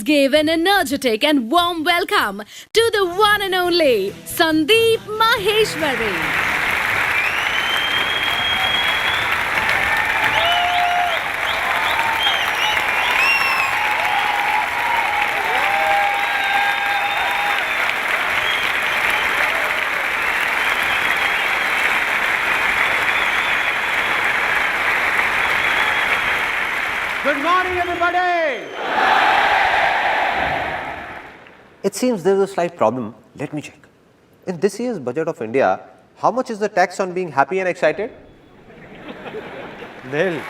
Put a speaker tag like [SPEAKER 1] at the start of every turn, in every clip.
[SPEAKER 1] give an energetic and warm welcome to the one and only Sandeep Maheshwari.
[SPEAKER 2] Good morning, everybody! It seems there is a slight problem. Let me check. In this year's budget of India, how much is the tax on being happy and excited? Nil.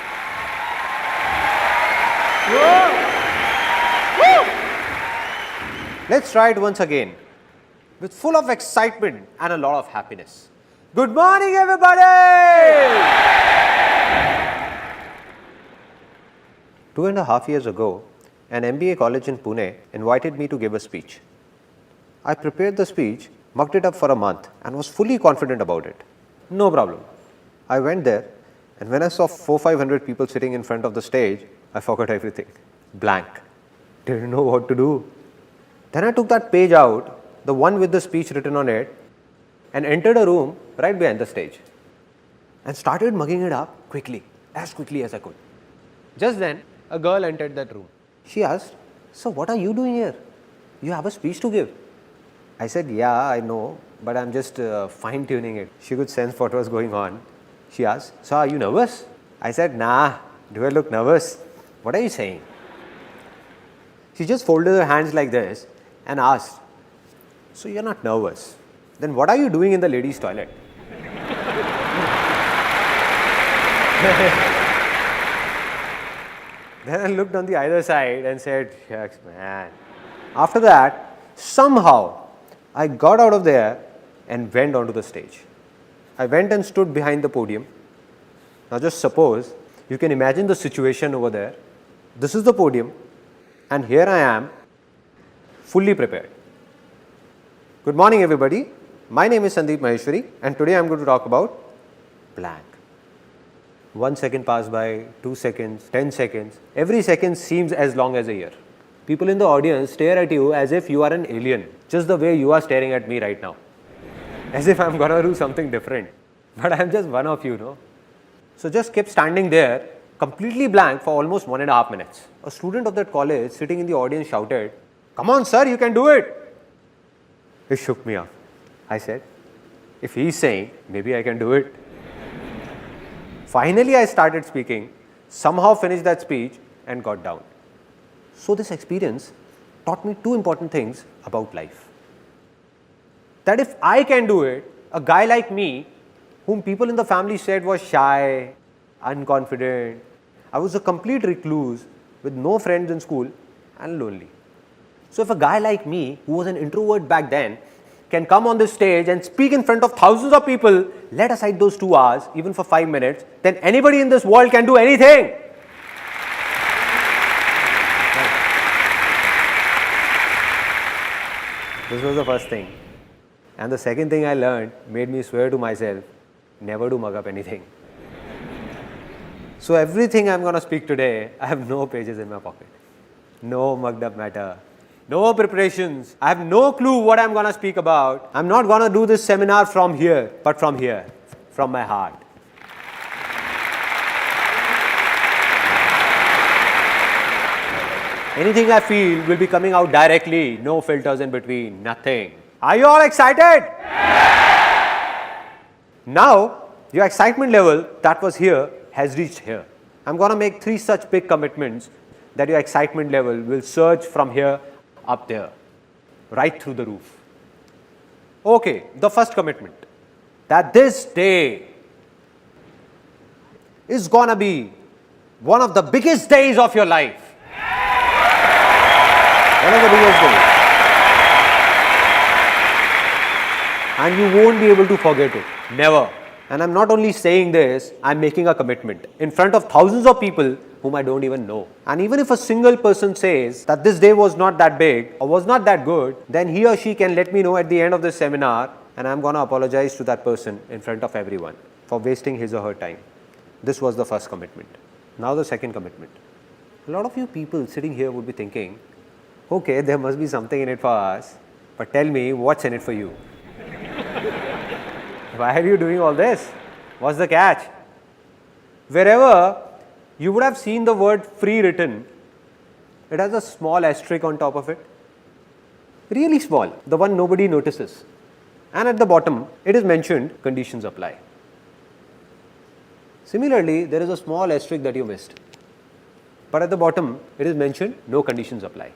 [SPEAKER 2] Let's try it once again with full of excitement and a lot of happiness. Good morning, everybody! 2.5 years ago, an MBA college in Pune invited me to give a speech. I prepared the speech, mucked it up for a month and was fully confident about it. No problem. I went there and when I saw 400-500 people sitting in front of the stage, I forgot everything. Blank. Didn't know what to do. Then I took that page out, the one with the speech written on it, and entered a room right behind the stage and started mugging it up as quickly as I could. Just then, a girl entered that room. She asked, "So what are you doing here? You have a speech to give." I said, "Yeah, I know, but I'm just fine-tuning it." She could sense what was going on. She asked, "So are you nervous?" I said, "Nah, do I look nervous? What are you saying?" She just folded her hands like this and asked, "So you're not nervous? Then what are you doing in the ladies' toilet?" Then I looked on the other side and said, "Shucks, man." After that, somehow, I got out of there and went onto the stage. I went and stood behind the podium. Now just suppose, you can imagine the situation over there. This is the podium and here I am, fully prepared. Good morning, everybody. My name is Sandeep Maheshwari and today I am going to talk about blank. 1 second passed by, 2 seconds, 10 seconds. Every second seems as long as a year. People in the audience stare at you as if you are an alien, just the way you are staring at me right now. As if I'm gonna do something different. But I'm just one of you, no? So just kept standing there, completely blank for almost 1.5 minutes. A student of that college sitting in the audience shouted, "Come on, sir, you can do it." It shook me up. I said, if he's saying, maybe I can do it. Finally, I started speaking, somehow finished that speech and got down. So this experience taught me 2 important things about life. That if I can do it, a guy like me, whom people in the family said was shy, unconfident, I was a complete recluse with no friends in school and lonely. So if a guy like me, who was an introvert back then, can come on this stage and speak in front of thousands of people, let aside those 2 hours, even for 5 minutes, then anybody in this world can do anything. This was the first thing. And the second thing I learned made me swear to myself, never to mug up anything. So everything I'm going to speak today, I have no pages in my pocket. No mugged up matter. No preparations. I have no clue what I'm going to speak about. I'm not going to do this seminar from here, but from here, from my heart. Anything I feel will be coming out directly. No filters in between. Nothing. Are you all excited? Now, your excitement level that was here has reached here. I'm going to make 3 such big commitments that your excitement level will surge from here up there, right through the roof. Okay, the first commitment, that this day is gonna be one of the biggest days of your life. One of the biggest days. And you won't be able to forget it. Never. And I'm not only saying this, I'm making a commitment in front of thousands of people whom I don't even know. And even if a single person says that this day was not that big or was not that good, then he or she can let me know at the end of this seminar and I'm going to apologize to that person in front of everyone for wasting his or her time. This was the first commitment. Now the second commitment. A lot of you people sitting here would be thinking, Okay, there must be something in it for us, but tell me what's in it for you? Why are you doing all this? What's the catch? Wherever you would have seen the word free written, it has a small asterisk on top of it. Really small, the one nobody notices. And at the bottom, it is mentioned conditions apply. Similarly, there is a small asterisk that you missed. But at the bottom, it is mentioned no conditions apply.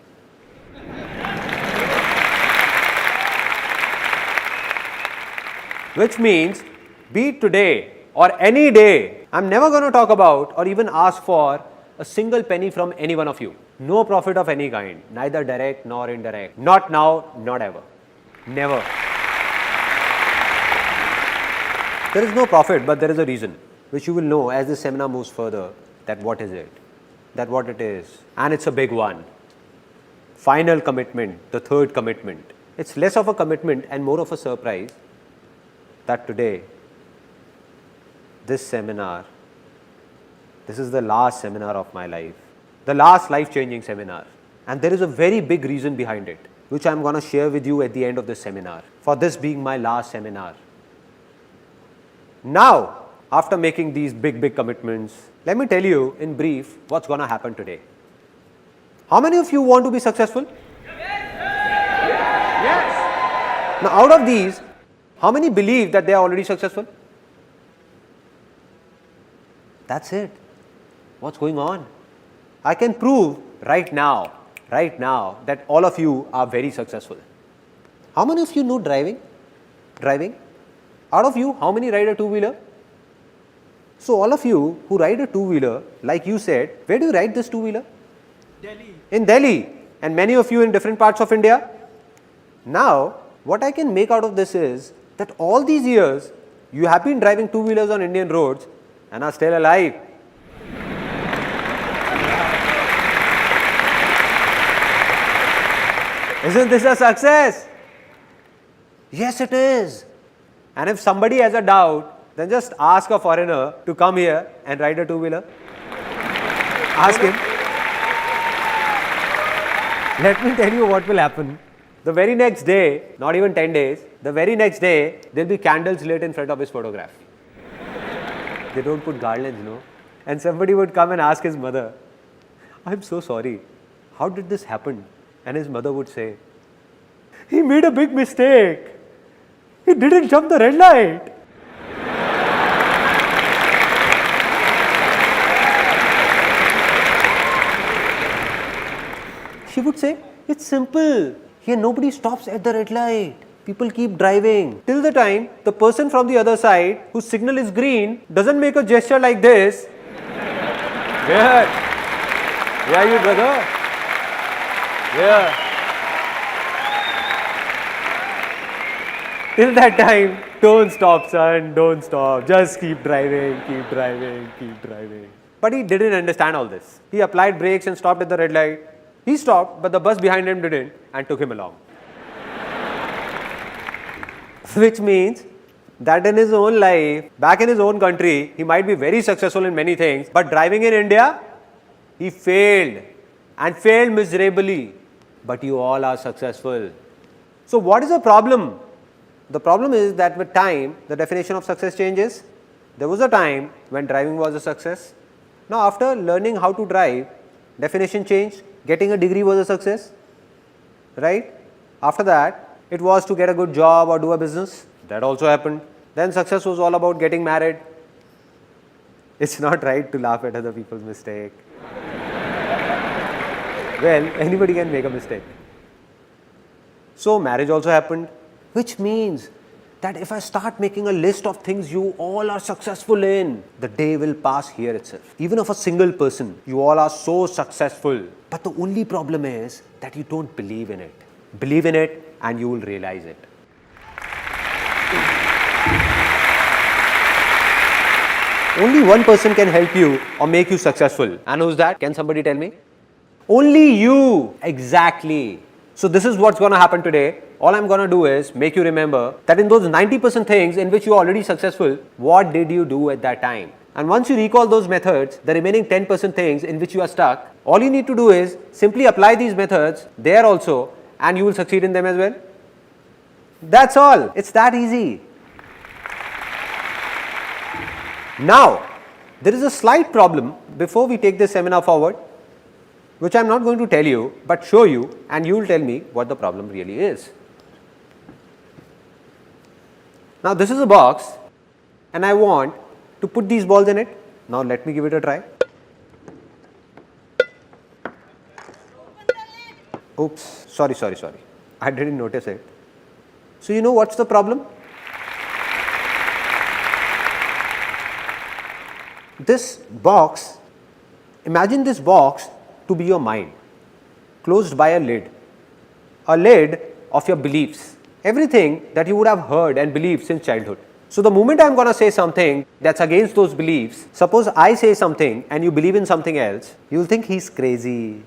[SPEAKER 2] Which means, be it today or any day, I'm never going to talk about or even ask for a single penny from any one of you. No profit of any kind, neither direct nor indirect. Not now, not ever. Never. There is no profit, but there is a reason, which you will know as the seminar moves further, that what is it, that what it is. And it's a big one. Final commitment, the third commitment. It's less of a commitment and more of a surprise that today, this seminar, this is the last seminar of my life, the last life-changing seminar. And there is a very big reason behind it, which I'm going to share with you at the end of this seminar, for this being my last seminar. Now, after making these big commitments, let me tell you in brief what's going to happen today. How many of you want to be successful? Yes. Now, out of these, how many believe that they are already successful? That's it. What's going on? I can prove right now that all of you are very successful. How many of you know driving? Out of you, how many ride a two-wheeler? So all of you who ride a two-wheeler, like you said, where do you ride this two-wheeler?
[SPEAKER 3] Delhi.
[SPEAKER 2] In Delhi. And many of you in different parts of India. Now, what I can make out of this is that all these years, you have been driving two-wheelers on Indian roads and are still alive. Isn't this a success? Yes, it is. And if somebody has a doubt, then just ask a foreigner to come here and ride a two-wheeler. Ask him. Let me tell you what will happen. The very next day, not even 10 days, the very next day, there will be candles lit in front of his photograph. They don't put garlands, no? And somebody would come and ask his mother, I'm so sorry, how did this happen? And his mother would say, he made a big mistake. He didn't jump the red light. She would say, it's simple. Here nobody stops at the red light. People keep driving till the time the person from the other side whose signal is green doesn't make a gesture like this. Where? Where are you, brother? Where? Till that time, don't stop, son, don't stop. Just keep driving, keep driving, keep driving. But he didn't understand all this. He applied brakes and stopped at the red light. He stopped, but the bus behind him didn't and took him along. Which means that in his own life, back in his own country, he might be very successful in many things, but driving in India, he failed and failed miserably. But you all are successful. So what is the problem? The problem is that with time, the definition of success changes. There was a time when driving was a success. Now after learning how to drive, definition changed. Getting a degree was a success, right? After that, it was to get a good job or do a business. That also happened. Then success was all about getting married. It's not right to laugh at other people's mistake. Well, anybody can make a mistake. So marriage also happened, which means that if I start making a list of things you all are successful in, the day will pass here itself. Even of a single person, you all are so successful. But the only problem is that you don't believe in it. Believe in it and you will realize it. Only one person can help you or make you successful. And who's that? Can somebody tell me? Only you. Exactly. So this is what's going to happen today. All I'm going to do is make you remember that in those 90% things in which you are already successful, what did you do at that time? And once you recall those methods, the remaining 10% things in which you are stuck, all you need to do is simply apply these methods there also, and you will succeed in them as well. That's all. It's that easy. Now, there is a slight problem before we take this seminar forward, which I am not going to tell you, but show you, and you will tell me what the problem really is. Now, this is a box, and I want to put these balls in it. Now, let me give it a try. Oops, sorry. I didn't notice it. So, you know what's the problem? This box, imagine this box to be your mind, closed by a lid of your beliefs, everything that you would have heard and believed since childhood. So, the moment I am going to say something that's against those beliefs, suppose I say something and you believe in something else, you will think he's crazy,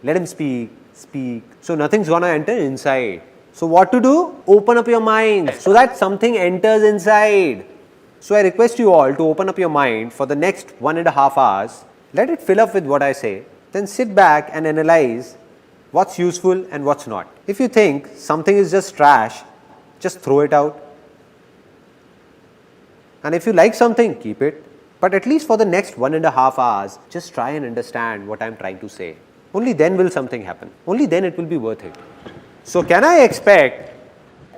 [SPEAKER 2] let him speak. So, nothing's going to enter inside. So, what to do? Open up your mind so that something enters inside. So, I request you all to open up your mind for the next 1.5 hours. Let it fill up with what I say. Then sit back and analyze what's useful and what's not. If you think something is just trash, just throw it out. And if you like something, keep it. But at least for the next 1.5 hours, just try and understand what I am trying to say. Only then will something happen. Only then it will be worth it. So, can I expect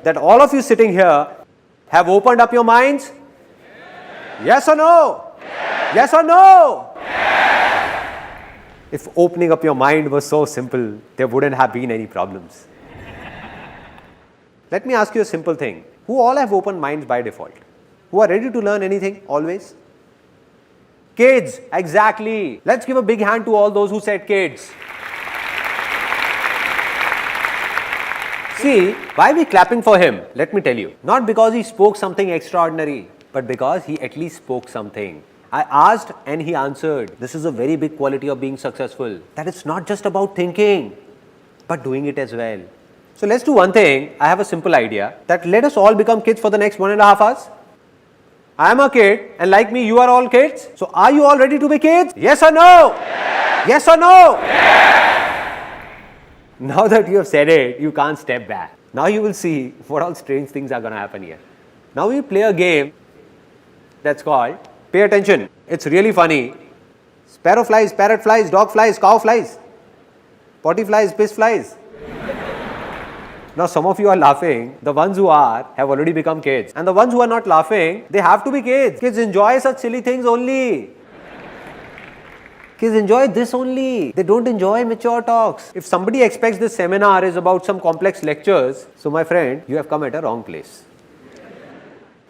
[SPEAKER 2] that all of you sitting here have opened up your minds? Yes or no? Yes or no? If opening up your mind was so simple, there wouldn't have been any problems. Let me ask you a simple thing. Who all have open minds by default? Who are ready to learn anything always? Kids, exactly. Let's give a big hand to all those who said kids. See, why are we clapping for him? Let me tell you. Not because he spoke something extraordinary, but because he at least spoke something. I asked and he answered. This is a very big quality of being successful. That it's not just about thinking, but doing it as well. So let's do one thing. I have a simple idea that let us all become kids for the next 1.5 hours. I am a kid and like me you are all kids. So are you all ready to be kids? Yes or no? Yes, yes or no? Yes. Now that you have said it, you can't step back. Now you will see what all strange things are going to happen here. Now we play a game that's called pay attention. It's really funny. Sparrow flies, parrot flies, dog flies, cow flies, potty flies, piss flies. Now some of you are laughing. The ones who are have already become kids. And the ones who are not laughing, they have to be kids. Kids enjoy such silly things only. Kids enjoy this only. They don't enjoy mature talks. If somebody expects this seminar is about some complex lectures, so my friend, you have come at a wrong place.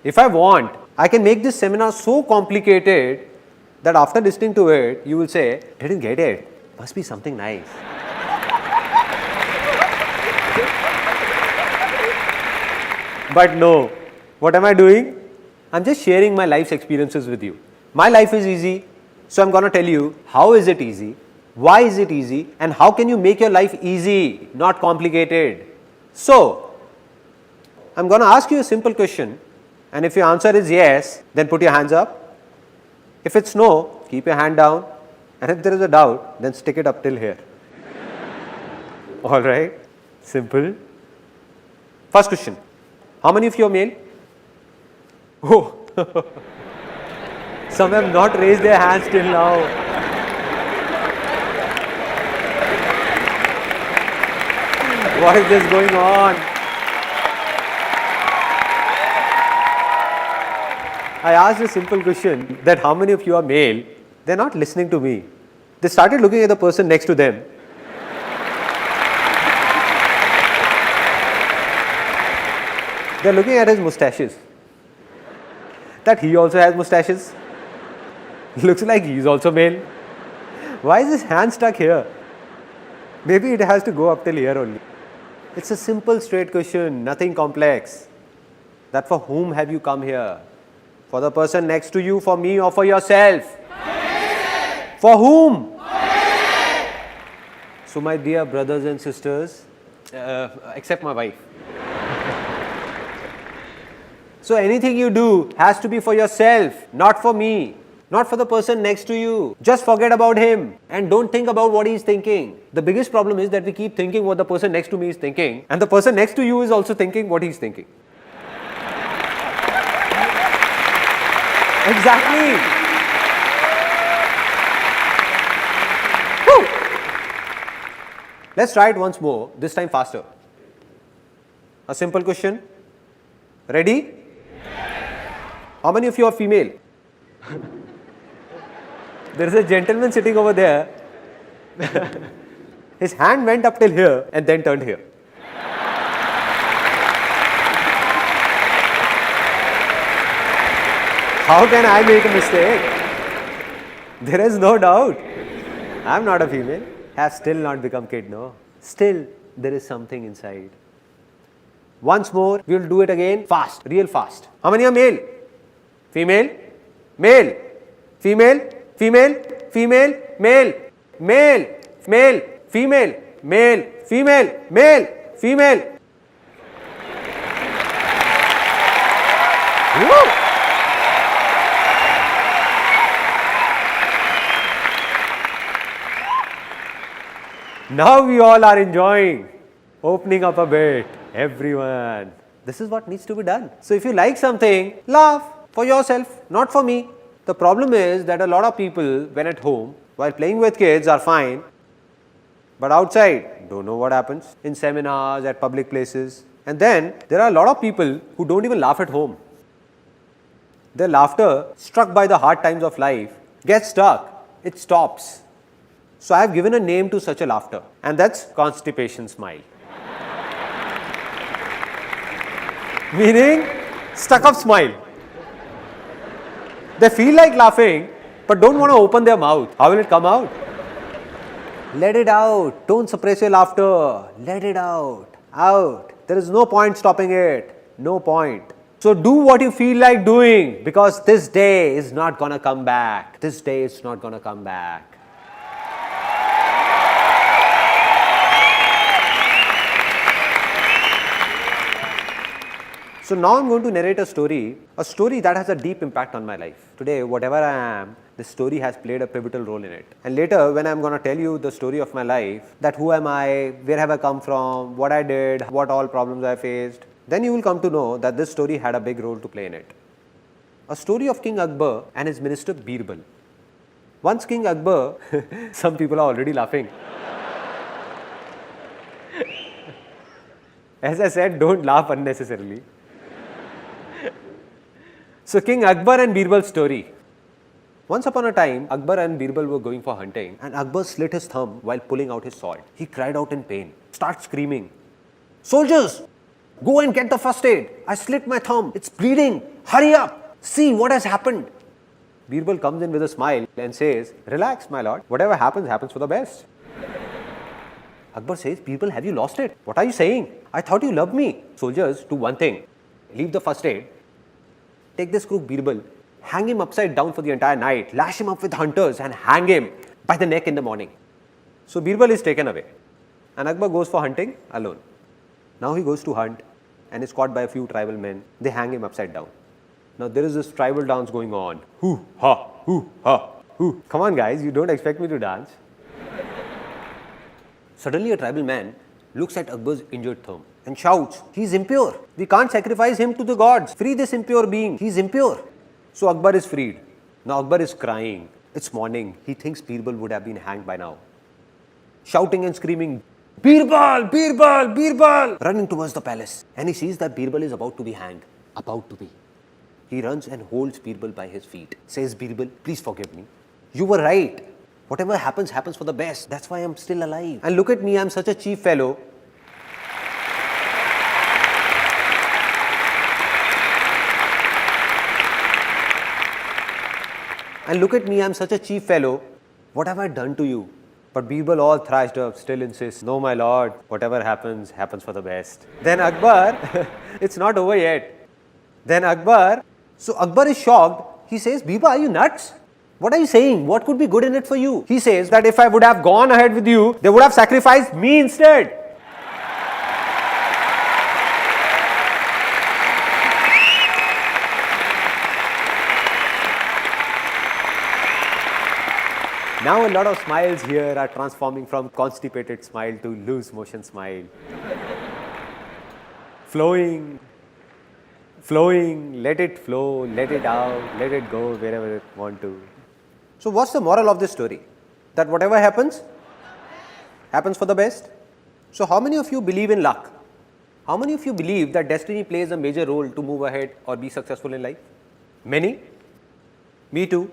[SPEAKER 2] If I want, I can make this seminar so complicated that after listening to it, you will say, didn't get it. Must be something nice. But no, what am I doing? I'm just sharing my life's experiences with you. My life is easy, so I'm going to tell you how is it easy, why is it easy, and how can you make your life easy, not complicated. So, I'm going to ask you a simple question, and if your answer is yes, then put your hands up. If it's no, keep your hand down, and if there is a doubt, then stick it up till here. Alright, simple. First question. How many of you are male? Oh, some have not raised their hands till now. What is this going on? I asked a simple question that how many of you are male? They are not listening to me. They started looking at the person next to them. They are looking at his moustaches. That he also has moustaches. Looks like he is also male. Why is his hand stuck here? Maybe it has to go up till here only. It's a simple straight question, nothing complex. That for whom have you come here? For the person next to you, for me, or for yourself? For whom? So my dear brothers and sisters, except my wife. So anything you do has to be for yourself, not for me. not for the person next to you. Just forget about him and don't think about what he's thinking. The biggest problem is that we keep thinking what the person next to me is thinking, and the person next to you is also thinking what he's thinking. Exactly. Woo. Let's try it once more, this time faster. A simple question. Ready? How many of you are female? There is a gentleman sitting over there. His hand went up till here and then turned here. How can I make a mistake? There is no doubt. I am not a female. Have still not become kid, no. Still, there is something inside. Once more, we will do it again fast, real fast. How many are male? Female? Male? Female? Female? Female? Male? Male? Male? Female? Male? Female? Male? Female? Woo! Now we all are enjoying, opening up a bit. Everyone. This is what needs to be done. So if you like something, laugh for yourself, not for me. The problem is that a lot of people, when at home, while playing with kids, are fine, but outside, don't know what happens in seminars, at public places. And then there are a lot of people who don't even laugh at home. Their laughter, struck by the hard times of life, gets stuck. It stops. So I have given a name to such a laughter, and that's constipation smile. Meaning, stuck up smile. They feel like laughing, but don't want to open their mouth. How will it come out? Let it out. Don't suppress your laughter. Let it out. Out. There is no point stopping it. No point. So do what you feel like doing, because this day is not gonna come back. This day is not gonna come back. So now I'm going to narrate a story that has a deep impact on my life. Today, whatever I am, this story has played a pivotal role in it. And later, when I'm going to tell you the story of my life, that who am I, where have I come from, what I did, what all problems I faced, then you will come to know that this story had a big role to play in it. A story of King Akbar and his minister Birbal. Once King Akbar, some people are already laughing. As I said, don't laugh unnecessarily. So King Akbar and Birbal's story. Once upon a time, Akbar and Birbal were going for hunting, and Akbar slit his thumb while pulling out his sword. He cried out in pain, starts screaming, "Soldiers, go and get the first aid. I slit my thumb. It's bleeding. Hurry up. See what has happened." Birbal comes in with a smile and says, "Relax, my lord. Whatever happens, happens for the best." Akbar says, "Birbal, have you lost it? What are you saying? I thought you loved me." "Soldiers, do one thing. Leave the first aid. Take this crook Birbal, hang him upside down for the entire night, lash him up with hunters and hang him by the neck in the morning." So Birbal is taken away, and Akbar goes for hunting alone. Now he goes to hunt and is caught by a few tribal men. They hang him upside down. Now there is this tribal dance going on. Hoo ha, hoo ha, hoo. Come on guys, you don't expect me to dance. Suddenly a tribal man looks at Akbar's injured thumb and shouts, "He is impure. We can't sacrifice him to the gods. Free this impure being. He is impure." So Akbar is freed. Now Akbar is crying. It's morning. He thinks Birbal would have been hanged by now. Shouting and screaming, "Birbal! Birbal! Birbal!" Running towards the palace. And he sees that Birbal is about to be hanged. About to be. He runs and holds Birbal by his feet. Says, "Birbal, please forgive me. You were right. Whatever happens, happens for the best. That's why I'm still alive. And look at me, I'm such a cheap fellow. And look at me, I'm such a cheap fellow. What have I done to you?" But Birbal, all thrashed up, still insists, "No, my lord, whatever happens, happens for the best." Then Akbar, it's not over yet. Then Akbar is shocked. He says, "Birbal, are you nuts? What are you saying? What could be good in it for you?" He says that if I would have gone ahead with you, they would have sacrificed me instead. Now a lot of smiles here are transforming from constipated smile to loose motion smile. Flowing, flowing, let it flow, let it out, let it go wherever it want to. So what's the moral of this story? That whatever happens, happens for the best. So how many of you believe in luck? How many of you believe that destiny plays a major role to move ahead or be successful in life? Many? Me too.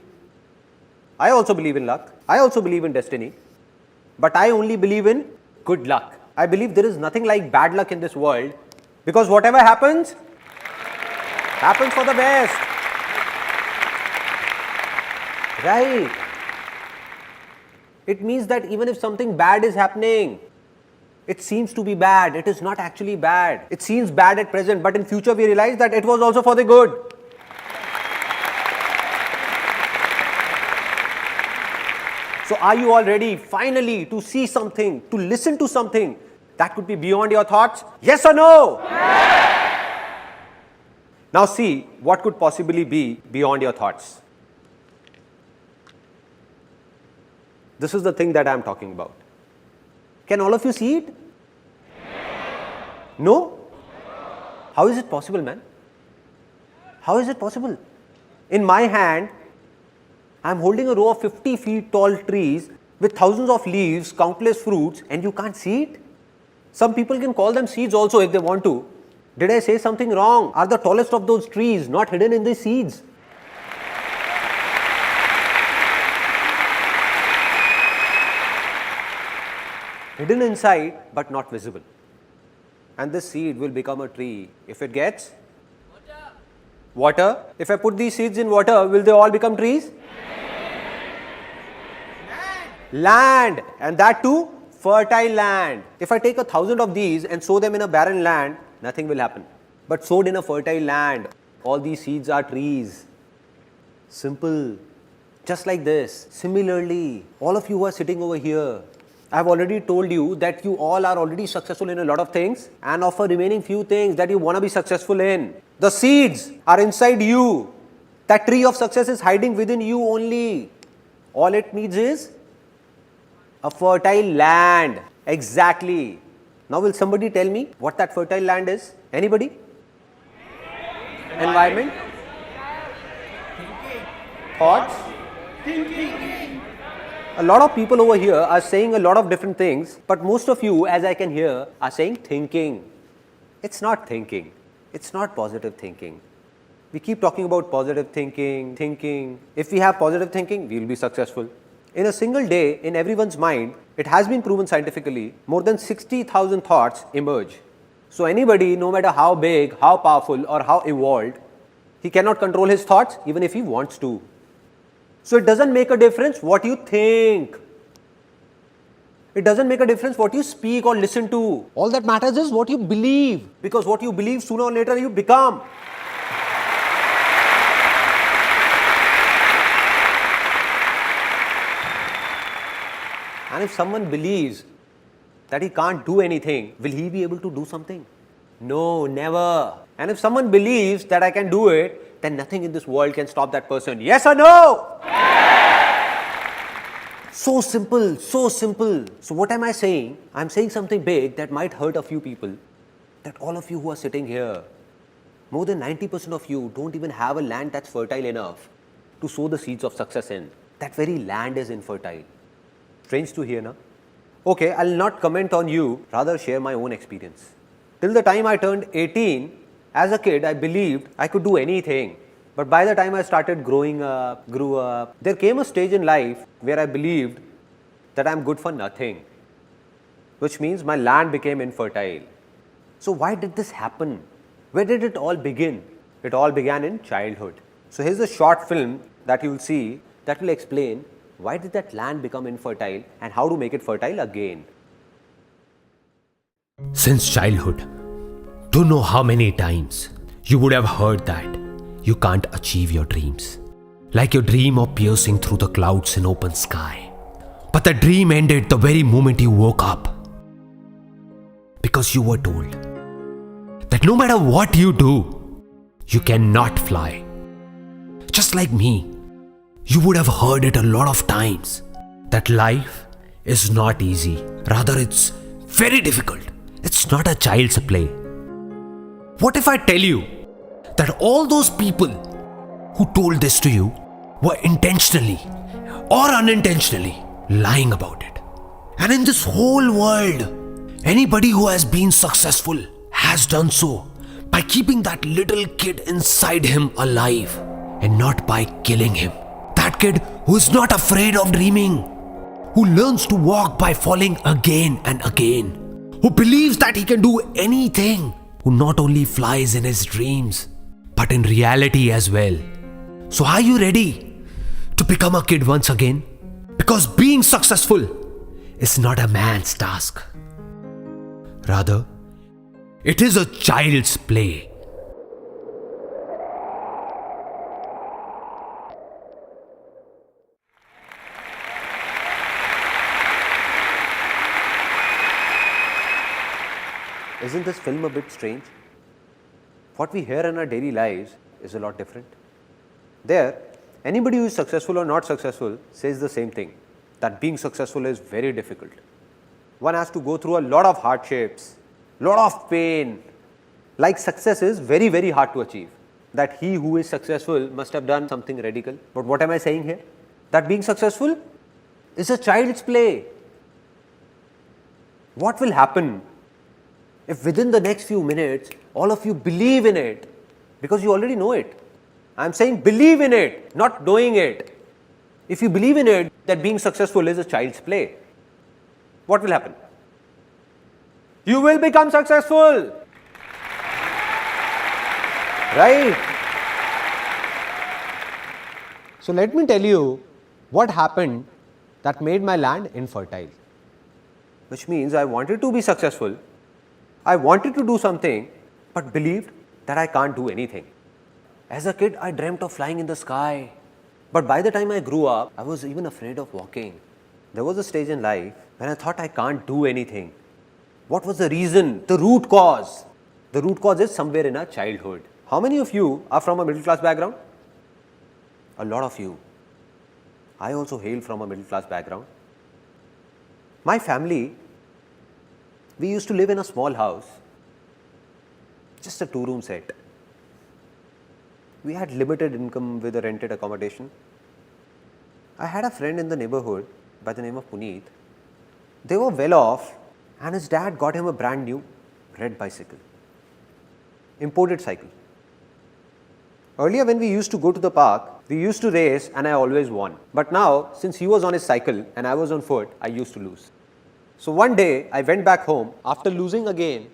[SPEAKER 2] I also believe in luck. I also believe in destiny. But I only believe in good luck. I believe there is nothing like bad luck in this world, because whatever happens, happens for the best. Right? It means that even if something bad is happening, it seems to be bad. It is not actually bad. It seems bad at present, but in future we realize that it was also for the good. So are you all ready finally to see something, to listen to something that could be beyond your thoughts? Yes or no? Yes. Now see what could possibly be beyond your thoughts. This is the thing that I am talking about. Can all of you see it? No? How is it possible, man? How is it possible? In my hand, I am holding a row of 50 feet tall trees with thousands of leaves, countless fruits, and you can't see it? Some people can call them seeds also if they want to. Did I say something wrong? Are the tallest of those trees not hidden in the seeds? Hidden inside but not visible. And this seed will become a tree if it gets water. If I put these seeds in water, will they all become trees? Land, and that too fertile land. If I take 1,000 of these and sow them in a barren land, nothing will happen. But sowed in a fertile land, all these seeds are trees. Simple. Just like this. Similarly, all of you who are sitting over here, I have already told you that you all are already successful in a lot of things, and of a remaining few things that you want to be successful in. The seeds are inside you. That tree of success is hiding within you only. All it needs is a fertile land. Exactly. Now will somebody tell me what that fertile land is? Anybody? Environment? Thoughts? A lot of people over here are saying a lot of different things, but most of you, as I can hear, are saying thinking. It's not thinking. It's not positive thinking. We keep talking about positive thinking. If we have positive thinking, we will be successful. In a single day, in everyone's mind, it has been proven scientifically, more than 60,000 thoughts emerge. So anybody, no matter how big, how powerful, or how evolved, he cannot control his thoughts even if he wants to. So it doesn't make a difference what you think. It doesn't make a difference what you speak or listen to. All that matters is what you believe, because what you believe, sooner or later you become. And if someone believes that he can't do anything, will he be able to do something? No, never. And if someone believes that I can do it, then nothing in this world can stop that person. Yes or no? Yes! So simple, so simple. So what am I saying? I'm saying something big that might hurt a few people. That all of you who are sitting here, more than 90% of you don't even have a land that's fertile enough to sow the seeds of success in. That very land is infertile. Strange to hear, na? Okay, I'll not comment on you, rather share my own experience. Till the time I turned 18, as a kid, I believed I could do anything. But by the time I started growing up, grew up, there came a stage in life where I believed that I'm good for nothing, which means my land became infertile. So why did this happen? Where did it all begin? It all began in childhood. So here's a short film that you'll see that will explain why did that land become infertile and how to make it fertile again.
[SPEAKER 3] Since childhood, don't know how many times you would have heard that you can't achieve your dreams. Like your dream of piercing through the clouds in open sky. But the dream ended the very moment you woke up. Because you were told that no matter what you do, you cannot fly. Just like me, you would have heard it a lot of times that life is not easy. Rather, it's very difficult. It's not a child's play. What if I tell you that all those people who told this to you were intentionally or unintentionally lying about it? And in this whole world, anybody who has been successful has done so by keeping that little kid inside him alive and not by killing him. That kid who is not afraid of dreaming, who learns to walk by falling again and again, who believes that he can do anything, who not only flies in his dreams, but in reality as well. So are you ready to become a kid once again? Because being successful is not a man's task. Rather, it is a child's play.
[SPEAKER 2] Isn't this film a bit strange? What we hear in our daily lives is a lot different. There, anybody who is successful or not successful says the same thing, that being successful is very difficult. One has to go through a lot of hardships, lot of pain. Like success is very, very hard to achieve. That he who is successful must have done something radical. But what am I saying here? That being successful is a child's play. What will happen if within the next few minutes, all of you believe in it? Because you already know it. I am saying believe in it, not knowing it. If you believe in it, that being successful is a child's play, what will happen? You will become successful. Right? So let me tell you what happened that made my land infertile. Which means I wanted to be successful. I wanted to do something, but believed that I can't do anything. As a kid, I dreamt of flying in the sky. But by the time I grew up, I was even afraid of walking. There was a stage in life when I thought I can't do anything. What was the reason? The root cause. The root cause is somewhere in our childhood. How many of you are from a middle class background? A lot of you. I also hail from a middle class background. My family, we used to live in a small house, just a 2-room set. We had limited income with a rented accommodation. I had a friend in the neighborhood by the name of Puneet. They were well off and his dad got him a brand new red bicycle, imported cycle. Earlier when we used to go to the park, we used to race and I always won. But now, since he was on his cycle and I was on foot, I used to lose. So one day, I went back home after losing again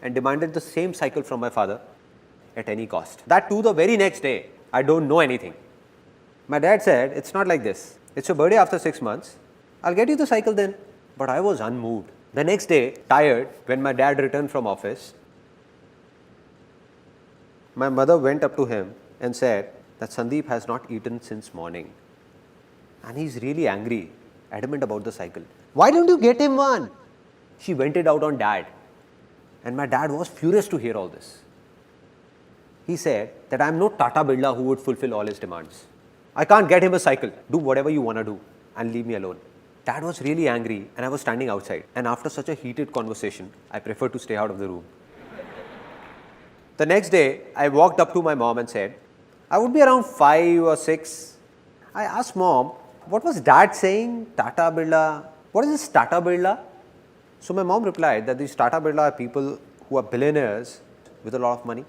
[SPEAKER 2] and demanded the same cycle from my father at any cost. That too the very next day, I don't know anything. My dad said, it's not like this. It's your birthday after 6 months. I'll get you the cycle then. But I was unmoved. The next day, tired, when my dad returned from office, my mother went up to him and said that Sandeep has not eaten since morning. And he's really angry, adamant about the cycle. Why don't you get him one? She vented out on dad. And my dad was furious to hear all this. He said that I'm no Tata Birla who would fulfill all his demands. I can't get him a cycle. Do whatever you want to do and leave me alone. Dad was really angry and I was standing outside. And after such a heated conversation, I preferred to stay out of the room. The next day, I walked up to my mom and said, I would be around 5 or 6. I asked mom, what was dad saying? Tata Birla. What is this Tata Birla? So my mom replied that these Tata Birla are people who are billionaires with a lot of money.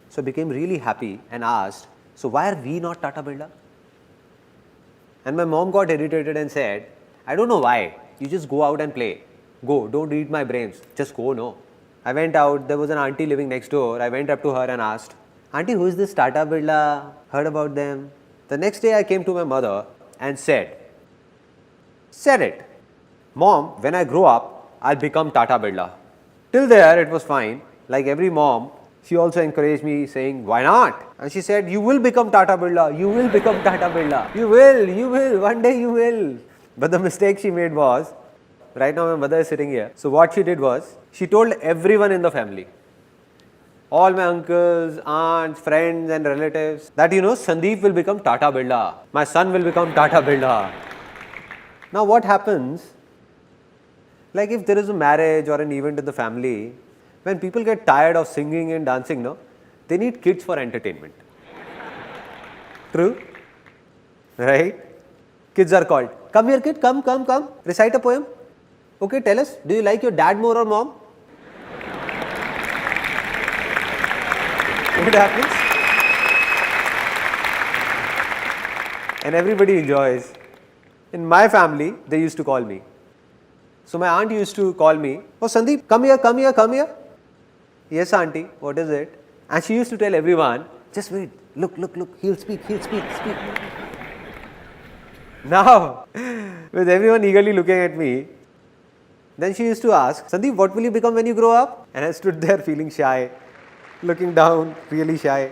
[SPEAKER 2] So I became really happy and asked, so why are we not Tata Birla? And my mom got irritated and said, I don't know why. You just go out and play. Go, don't eat my brains. Just go, no. I went out, there was an auntie living next door. I went up to her and asked, Auntie, who is this Tata Birla? Heard about them? The next day I came to my mother and said it. Mom, when I grow up, I'll become Tata Birla. Till there, it was fine. Like every mom, she also encouraged me saying, why not? And she said, you will become Tata Birla. You will become Tata Birla. You will. One day you will. But the mistake she made was, right now my mother is sitting here. So what she did was, she told everyone in the family, all my uncles, aunts, friends and relatives, that Sandeep will become Tata Birla. My son will become Tata Birla. Now what happens, like if there is a marriage or an event in the family, when people get tired of singing and dancing, no, they need kids for entertainment. True? Right? Kids are called. Come here kid, come, recite a poem. Okay, tell us, do you like your dad more or mom? What happens? And everybody enjoys. In my family, they used to call me. So my aunt used to call me, oh Sandeep, come here. Yes auntie, what is it? And she used to tell everyone, just wait, look, he'll speak. Now, with everyone eagerly looking at me, then she used to ask, Sandeep, what will you become when you grow up? And I stood there feeling shy, looking down, really shy.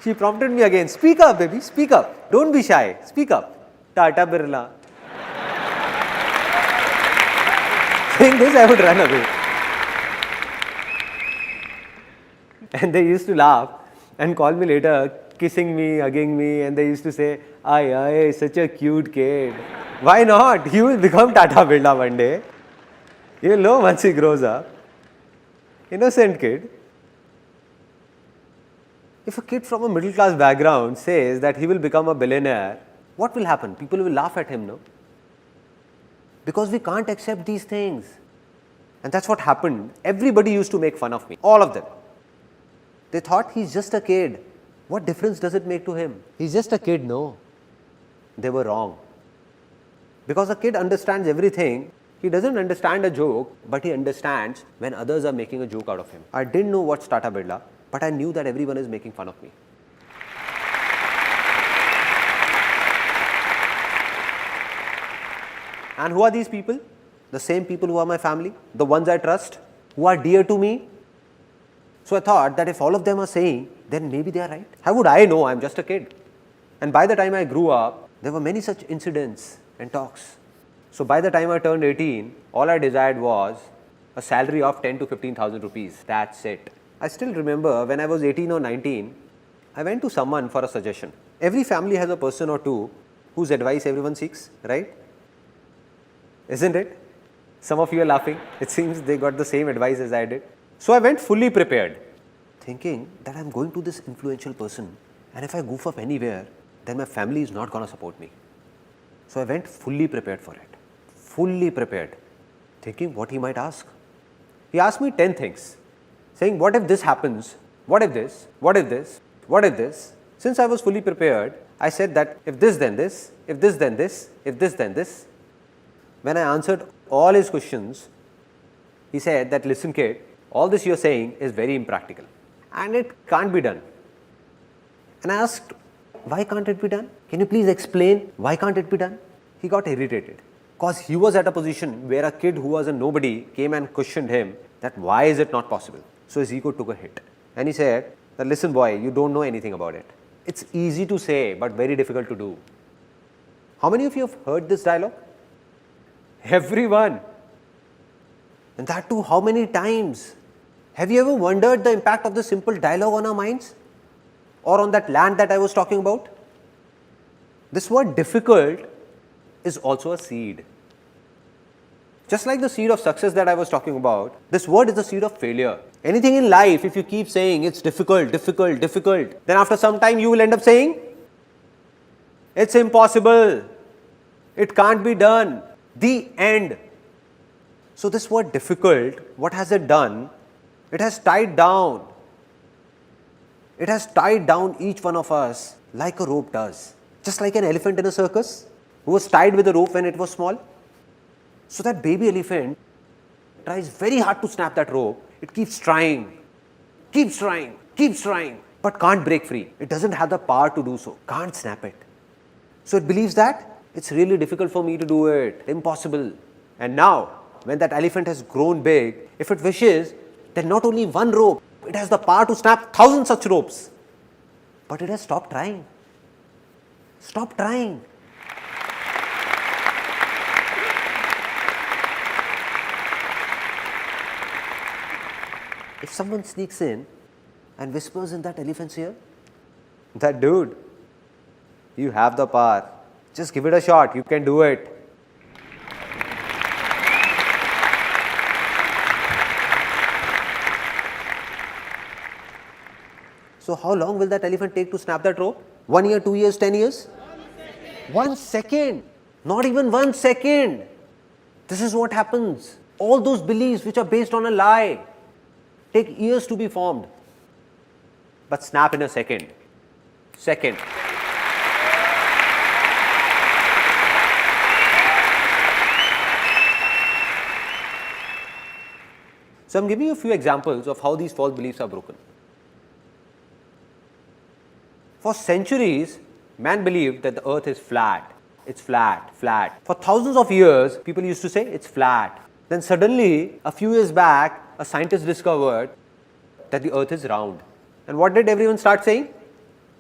[SPEAKER 2] She prompted me again, speak up baby, speak up. Don't be shy, speak up. Tata Birla. Saying this, I would run away. And they used to laugh and call me later, kissing me, hugging me, and they used to say, ay, such a cute kid. Why not? He will become Tata Birla one day. You will know once he grows up. Innocent kid. If a kid from a middle class background says that he will become a billionaire, what will happen? People will laugh at him, no? Because we can't accept these things. And that's what happened. Everybody used to make fun of me, all of them. They thought he's just a kid. What difference does it make to him? He's just a kid, no. They were wrong. Because a kid understands everything. He doesn't understand a joke, but he understands when others are making a joke out of him. I didn't know what's Tata Birla, but I knew that everyone is making fun of me. And who are these people? The same people who are my family, the ones I trust, who are dear to me. So I thought that if all of them are saying, then maybe they are right. How would I know? I'm just a kid. And by the time I grew up, there were many such incidents and talks. So by the time I turned 18, all I desired was a salary of 10 to 15,000 rupees. That's it. I still remember when I was 18 or 19, I went to someone for a suggestion. Every family has a person or two whose advice everyone seeks, right? Isn't it? Some of you are laughing. It seems they got the same advice as I did. So I went fully prepared, thinking that I'm going to this influential person, and if I goof up anywhere, then my family is not going to support me. So I went fully prepared for it. Fully prepared, thinking what he might ask. He asked me 10 things, saying, what if this happens? What if this? What if this? What if this? Since I was fully prepared, I said that if this then this, if this then this, if this then this. When I answered all his questions, he said that, listen kid, all this you're saying is very impractical and it can't be done. And I asked, why can't it be done? Can you please explain why can't it be done? He got irritated because he was at a position where a kid who was a nobody came and questioned him that why is it not possible? So his ego took a hit and he said that, listen boy, you don't know anything about it. It's easy to say but very difficult to do. How many of you have heard this dialogue? Everyone. And that too, how many times? Have you ever wondered the impact of this simple dialogue on our minds? Or on that land that I was talking about? This word difficult is also a seed. Just like the seed of success that I was talking about, this word is the seed of failure. Anything in life, if you keep saying it's difficult, then after some time you will end up saying, it's impossible, it can't be done, the end. So this word difficult, what has it done? It has tied down. It has tied down each one of us like a rope does. Just like an elephant in a circus who was tied with a rope when it was small. So that baby elephant tries very hard to snap that rope. It keeps trying, but can't break free. It doesn't have the power to do so, can't snap it. So it believes that it's really difficult for me to do it, impossible. And now, when that elephant has grown big, if it wishes, then not only one rope, it has the power to snap 1,000 such ropes. But it has stopped trying. Stop trying. If someone sneaks in and whispers in that elephant's ear, that dude, you have the power, Just give it a shot. You can do it. So how long will that elephant take to snap that rope? 1 year, 2 years, 10 years? 1 second. Not even 1 second. This is what happens. All those beliefs which are based on a lie take years to be formed, but snap in a second. Second. So I'm giving you a few examples of how these false beliefs are broken. For centuries, man believed that the earth is flat. It's flat, flat. For thousands of years, people used to say it's flat. Then suddenly, a few years back, a scientist discovered that the earth is round. And what did everyone start saying?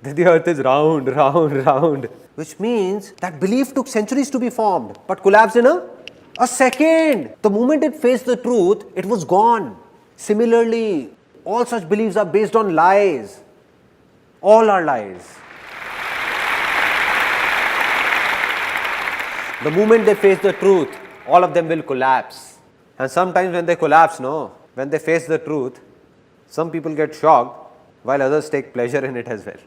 [SPEAKER 2] That the earth is round, round, round. Which means that belief took centuries to be formed, but collapsed in a second. The moment it faced the truth, it was gone. Similarly, all such beliefs are based on lies. All are lies. The moment they face the truth, all of them will collapse. And sometimes when they collapse, when they face the truth, some people get shocked while others take pleasure in it as well.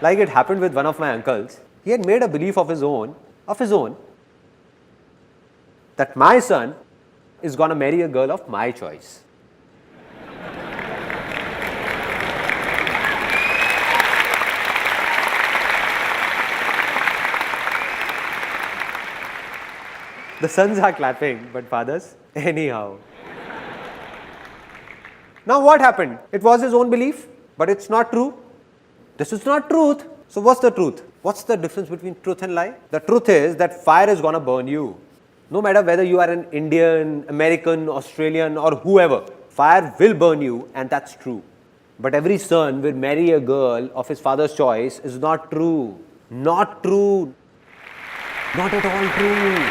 [SPEAKER 2] Like it happened with one of my uncles. He had made a belief of his own, that my son is going to marry a girl of my choice. The sons are clapping, but fathers, anyhow. Now what happened? It was his own belief, but it's not true. This is not truth. So what's the truth? What's the difference between truth and lie? The truth is that fire is going to burn you. No matter whether you are an Indian, American, Australian or whoever, fire will burn you, and that's true. But every son will marry a girl of his father's choice is not true. Not true. Not at all true.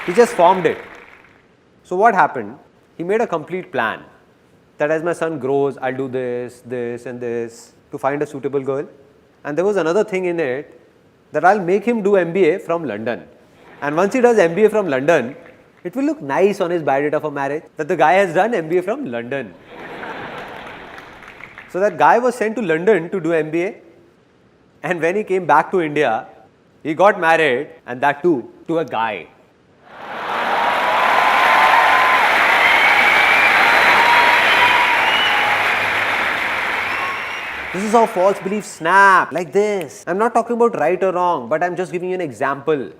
[SPEAKER 2] He just formed it. So what happened? He made a complete plan that as my son grows, I'll do this, this and this to find a suitable girl. And there was another thing in it that I'll make him do MBA from London. And once he does MBA from London, it will look nice on his biodata for marriage that the guy has done MBA from London. So that guy was sent to London to do MBA. And when he came back to India, he got married, and that too to a guy. This is how false beliefs snap, like this. I'm not talking about right or wrong, but I'm just giving you an example.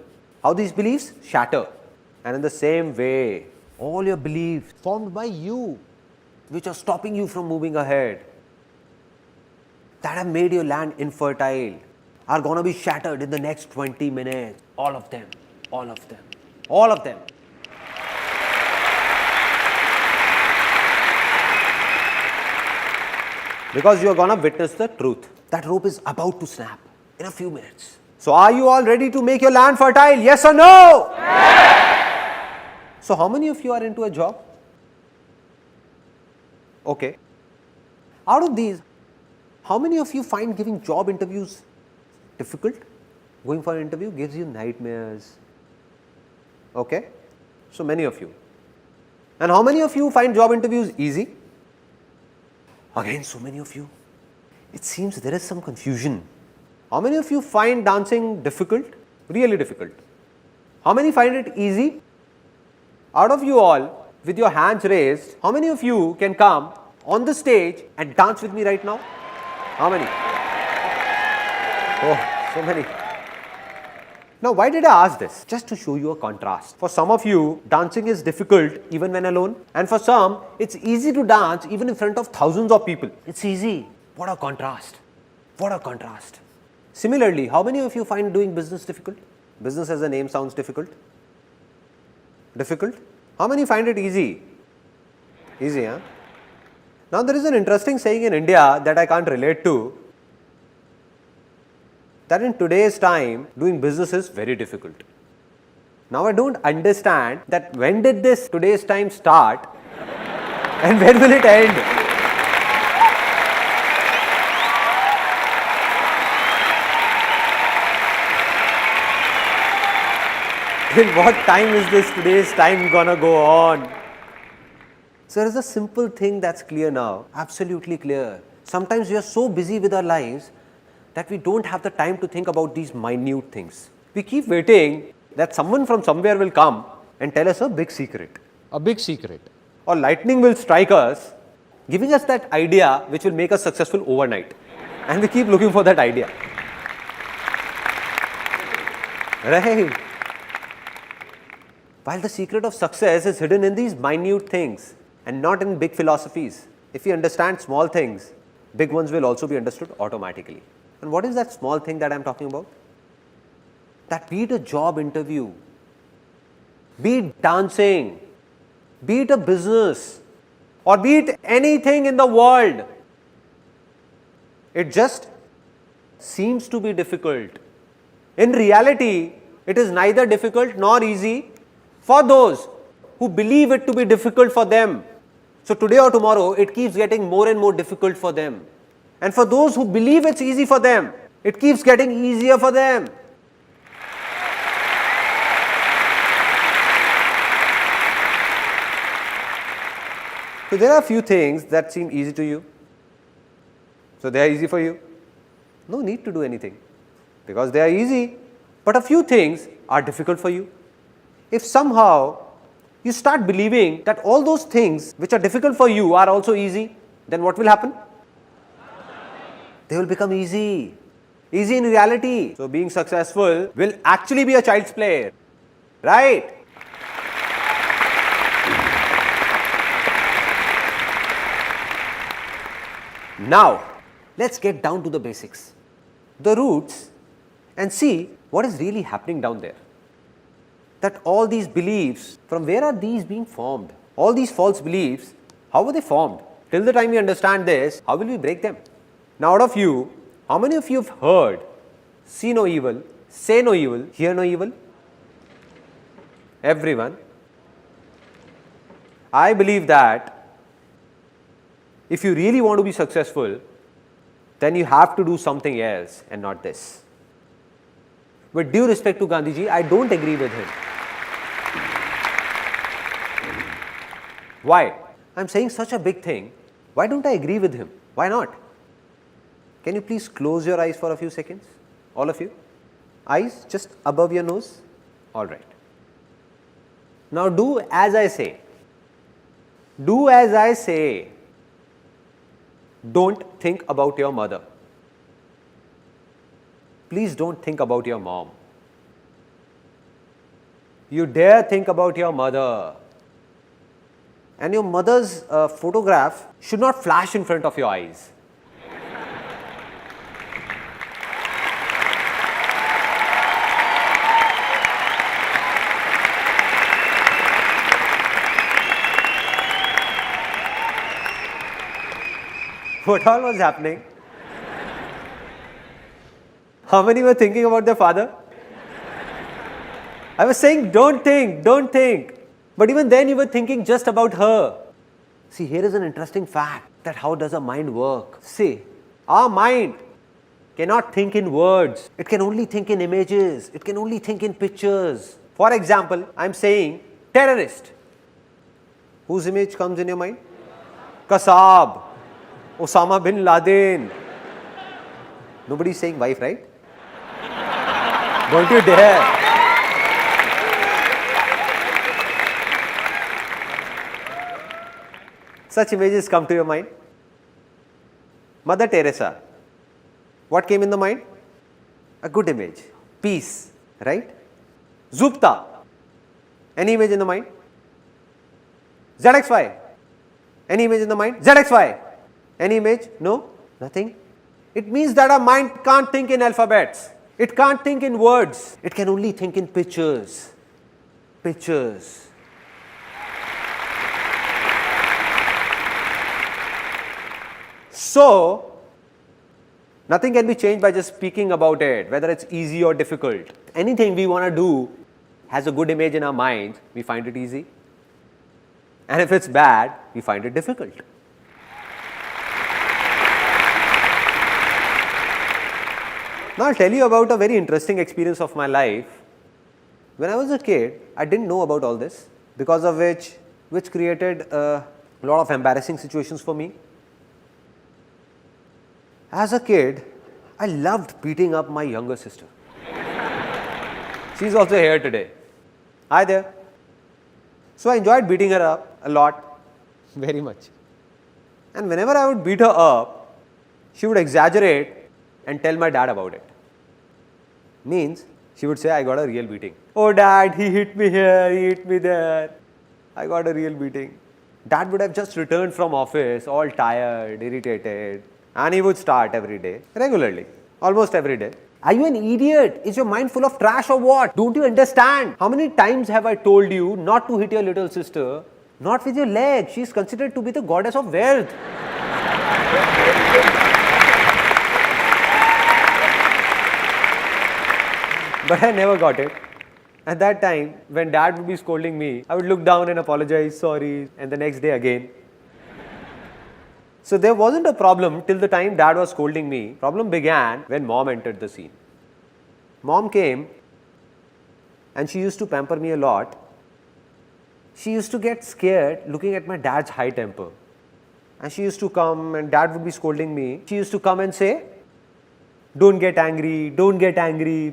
[SPEAKER 2] How these beliefs shatter. And in the same way, all your beliefs formed by you, which are stopping you from moving ahead, that have made your land infertile, are going to be shattered in the next 20 minutes. All of them. All of them. All of them. Because you are going to witness the truth. That rope is about to snap in a few minutes. So are you all ready to make your land fertile? Yes or no? Yes. So how many of you are into a job? Okay. Out of these, how many of you find giving job interviews difficult? Going for an interview gives you nightmares. Okay. So many of you. And how many of you find job interviews easy? Again, so many of you. It seems there is some confusion. How many of you find dancing difficult? Really difficult. How many find it easy? Out of you all, with your hands raised, how many of you can come on the stage and dance with me right now? How many? Oh, so many. Now, why did I ask this? Just to show you a contrast. For some of you, dancing is difficult even when alone. And for some, it's easy to dance even in front of thousands of people. It's easy. What a contrast. What a contrast. Similarly, how many of you find doing business difficult? Business as a name sounds difficult. Difficult? How many find it easy? Easy, huh? Now, there is an interesting saying in India that I can't relate to. That in today's time, doing business is very difficult. Now I don't understand that when did this today's time start and when will it end? In what time is this today's time gonna go on? So there is a simple thing that's clear now, absolutely clear. Sometimes we are so busy with our lives that we don't have the time to think about these minute things. We keep waiting that someone from somewhere will come and tell us a big secret.
[SPEAKER 4] A big secret.
[SPEAKER 2] Or lightning will strike us, giving us that idea which will make us successful overnight. And we keep looking for that idea. Right? While the secret of success is hidden in these minute things and not in big philosophies. If we understand small things, big ones will also be understood automatically. And what is that small thing that I am talking about? That be it a job interview, be it dancing, be it a business, or be it anything in the world, it just seems to be difficult. In reality, it is neither difficult nor easy for those who believe it to be difficult for them. So today or tomorrow, it keeps getting more and more difficult for them. And for those who believe it's easy for them, it keeps getting easier for them. So there are a few things that seem easy to you. So they are easy for you. No need to do anything because they are easy. But a few things are difficult for you. If somehow you start believing that all those things which are difficult for you are also easy, then what will happen? They will become easy. Easy in reality. So being successful will actually be a child's play. Right? Now, let's get down to the basics, the roots, and see what is really happening down there. That all these beliefs, from where are these being formed? All these false beliefs, how were they formed? Till the time we understand this, how will we break them? Now, out of you, how many of you have heard, see no evil, say no evil, hear no evil? Everyone. I believe that if you really want to be successful, then you have to do something else and not this. With due respect to Gandhiji, I don't agree with him. Why? I'm saying such a big thing. Why don't I agree with him? Why not? Can you please close your eyes for a few seconds? All of you? Eyes just above your nose? All right. Now do as I say. Do as I say. Don't think about your mother. Please don't think about your mom. You dare think about your mother. And your mother's photograph should not flash in front of your eyes. What all was happening? How many were thinking about their father? I was saying, don't think, don't think. But even then you were thinking just about her. See, here is an interesting fact that how does a mind work? See, our mind cannot think in words. It can only think in images. It can only think in pictures. For example, I am saying terrorist. Whose image comes in your mind? Kasab. Osama bin Laden. Nobody is saying wife, right? Don't you dare. Such images come to your mind. Mother Teresa. What came in the mind? A good image. Peace, right? Zupta. Any image in the mind? ZXY. Any image in the mind? ZXY. Any image? No? Nothing? It means that our mind can't think in alphabets. It can't think in words. It can only think in pictures. Pictures. So, nothing can be changed by just speaking about it, whether it's easy or difficult. Anything we want to do has a good image in our mind, we find it easy. And if it's bad, we find it difficult. Now, I'll tell you about a very interesting experience of my life. When I was a kid, I didn't know about all this, because of which created a lot of embarrassing situations for me. As a kid, I loved beating up my younger sister. She's also here today. Hi there. So I enjoyed beating her up a lot, very much. And whenever I would beat her up, she would exaggerate and tell my dad about it. Means, she would say, I got a real beating. Oh dad, he hit me here, he hit me there. I got a real beating. Dad would have just returned from office, all tired, irritated, and he would start every day, regularly, almost every day. Are you an idiot? Is your mind full of trash or what? Don't you understand? How many times have I told you not to hit your little sister? Not with your leg. She is considered to be the goddess of wealth. But I never got it. At that time, when dad would be scolding me, I would look down and apologize, sorry, and the next day again. So there wasn't a problem till the time dad was scolding me. Problem began when mom entered the scene. Mom came and she used to pamper me a lot. She used to get scared looking at my dad's high temper. And she used to come and dad would be scolding me. She used to come and say, don't get angry,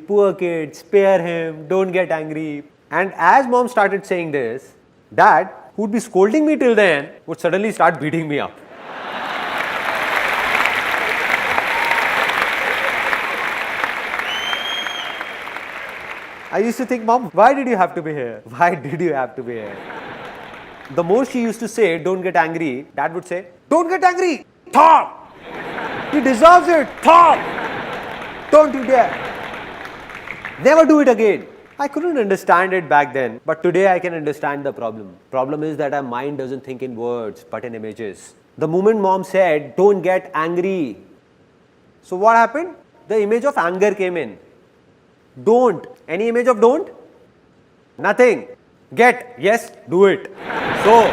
[SPEAKER 2] poor kid, spare him, don't get angry. And as mom started saying this, dad, who would be scolding me till then, would suddenly start beating me up. I used to think, Mom, why did you have to be here? Why did you have to be here? The more she used to say, don't get angry, dad would say, don't get angry, Thor! He deserves it, Thor! Don't you dare! Never do it again. I couldn't understand it back then, but today I can understand the problem. Problem is that our mind doesn't think in words, but in images. The moment mom said, don't get angry. So what happened? The image of anger came in. Don't. Any image of don't? Nothing. Get. Yes, do it. So,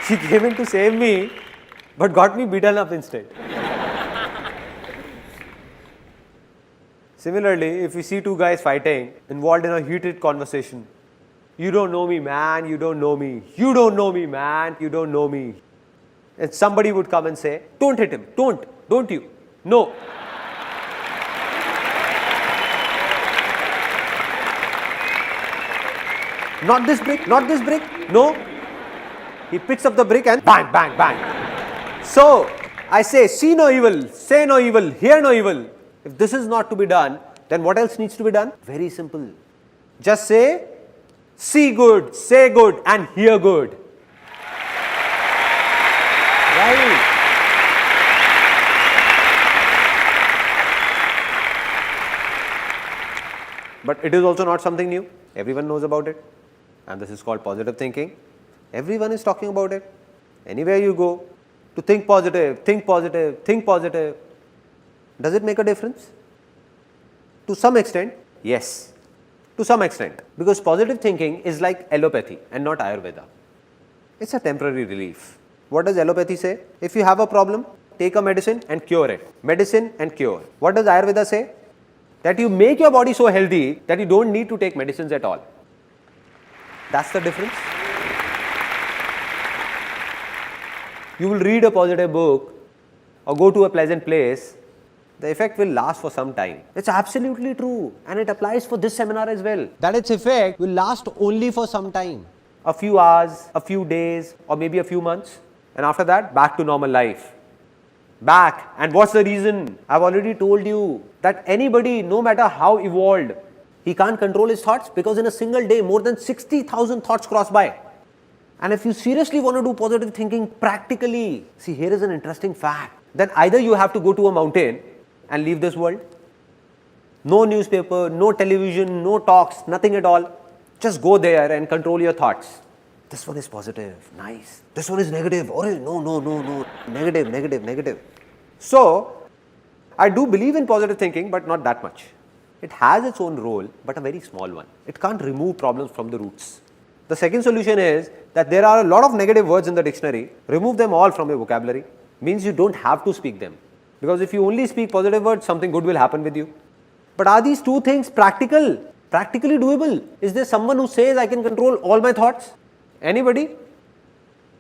[SPEAKER 2] she came in to save me, but got me beaten up instead. Similarly, if we see two guys fighting, involved in a heated conversation, you don't know me, man, you don't know me. You don't know me, man, you don't know me. And somebody would come and say, don't hit him, don't you? No. Not this brick, no. He picks up the brick and bang, bang, bang. So, I say, see no evil, say no evil, hear no evil. If this is not to be done, then what else needs to be done? Very simple. Just say, see good, say good, and hear good. Right? But it is also not something new. Everyone knows about it. And this is called positive thinking. Everyone is talking about it. Anywhere you go, to think positive, think positive, think positive. Does it make a difference? To some extent, yes. To some extent. Because positive thinking is like allopathy and not Ayurveda. It's a temporary relief. What does allopathy say? If you have a problem, take a medicine and cure it. Medicine and cure. What does Ayurveda say? That you make your body so healthy that you don't need to take medicines at all. That's the difference. You will read a positive book or go to a pleasant place, the effect will last for some time. It's absolutely true, and it applies for this seminar as well. That its effect will last only for some time. A few hours, a few days, or maybe a few months. And after that, back to normal life. Back. And what's the reason? I've already told you that anybody, no matter how evolved, he can't control his thoughts because in a single day, more than 60,000 thoughts cross by. And if you seriously want to do positive thinking practically, see, here is an interesting fact. Then either you have to go to a mountain and leave this world. No newspaper, no television, no talks, nothing at all. Just go there and control your thoughts. This one is positive, nice. This one is negative, oh no. Negative. So, I do believe in positive thinking, but not that much. It has its own role, but a very small one. It can't remove problems from the roots. The second solution is that there are a lot of negative words in the dictionary. Remove them all from your vocabulary. Means you don't have to speak them. Because if you only speak positive words, something good will happen with you. But are these two things practical? Practically doable? Is there someone who says I can control all my thoughts? Anybody?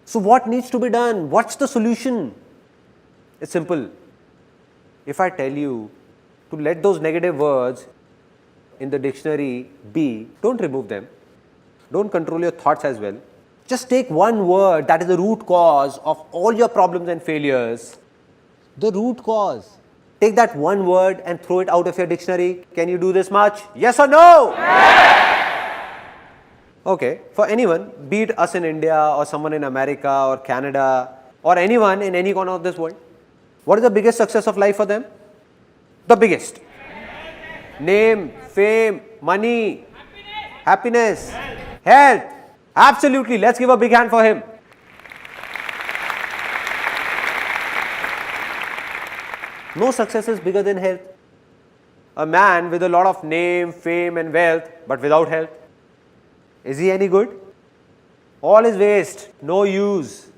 [SPEAKER 2] So what needs to be done? What's the solution? It's simple. If I tell you to let those negative words in the dictionary be, don't remove them. Don't control your thoughts as well. Just take one word that is the root cause of all your problems and failures. The root cause. Take that one word and throw it out of your dictionary. Can you do this much? Yes or no? Okay, for anyone, be it us in India or someone in America or Canada or anyone in any corner of this world, what is the biggest success of life for them? The biggest. Name, fame, money, happiness, health. Absolutely. Let's give a big hand for him. No success is bigger than health. A man with a lot of name, fame and wealth, but without health, is he any good? All is waste, no use.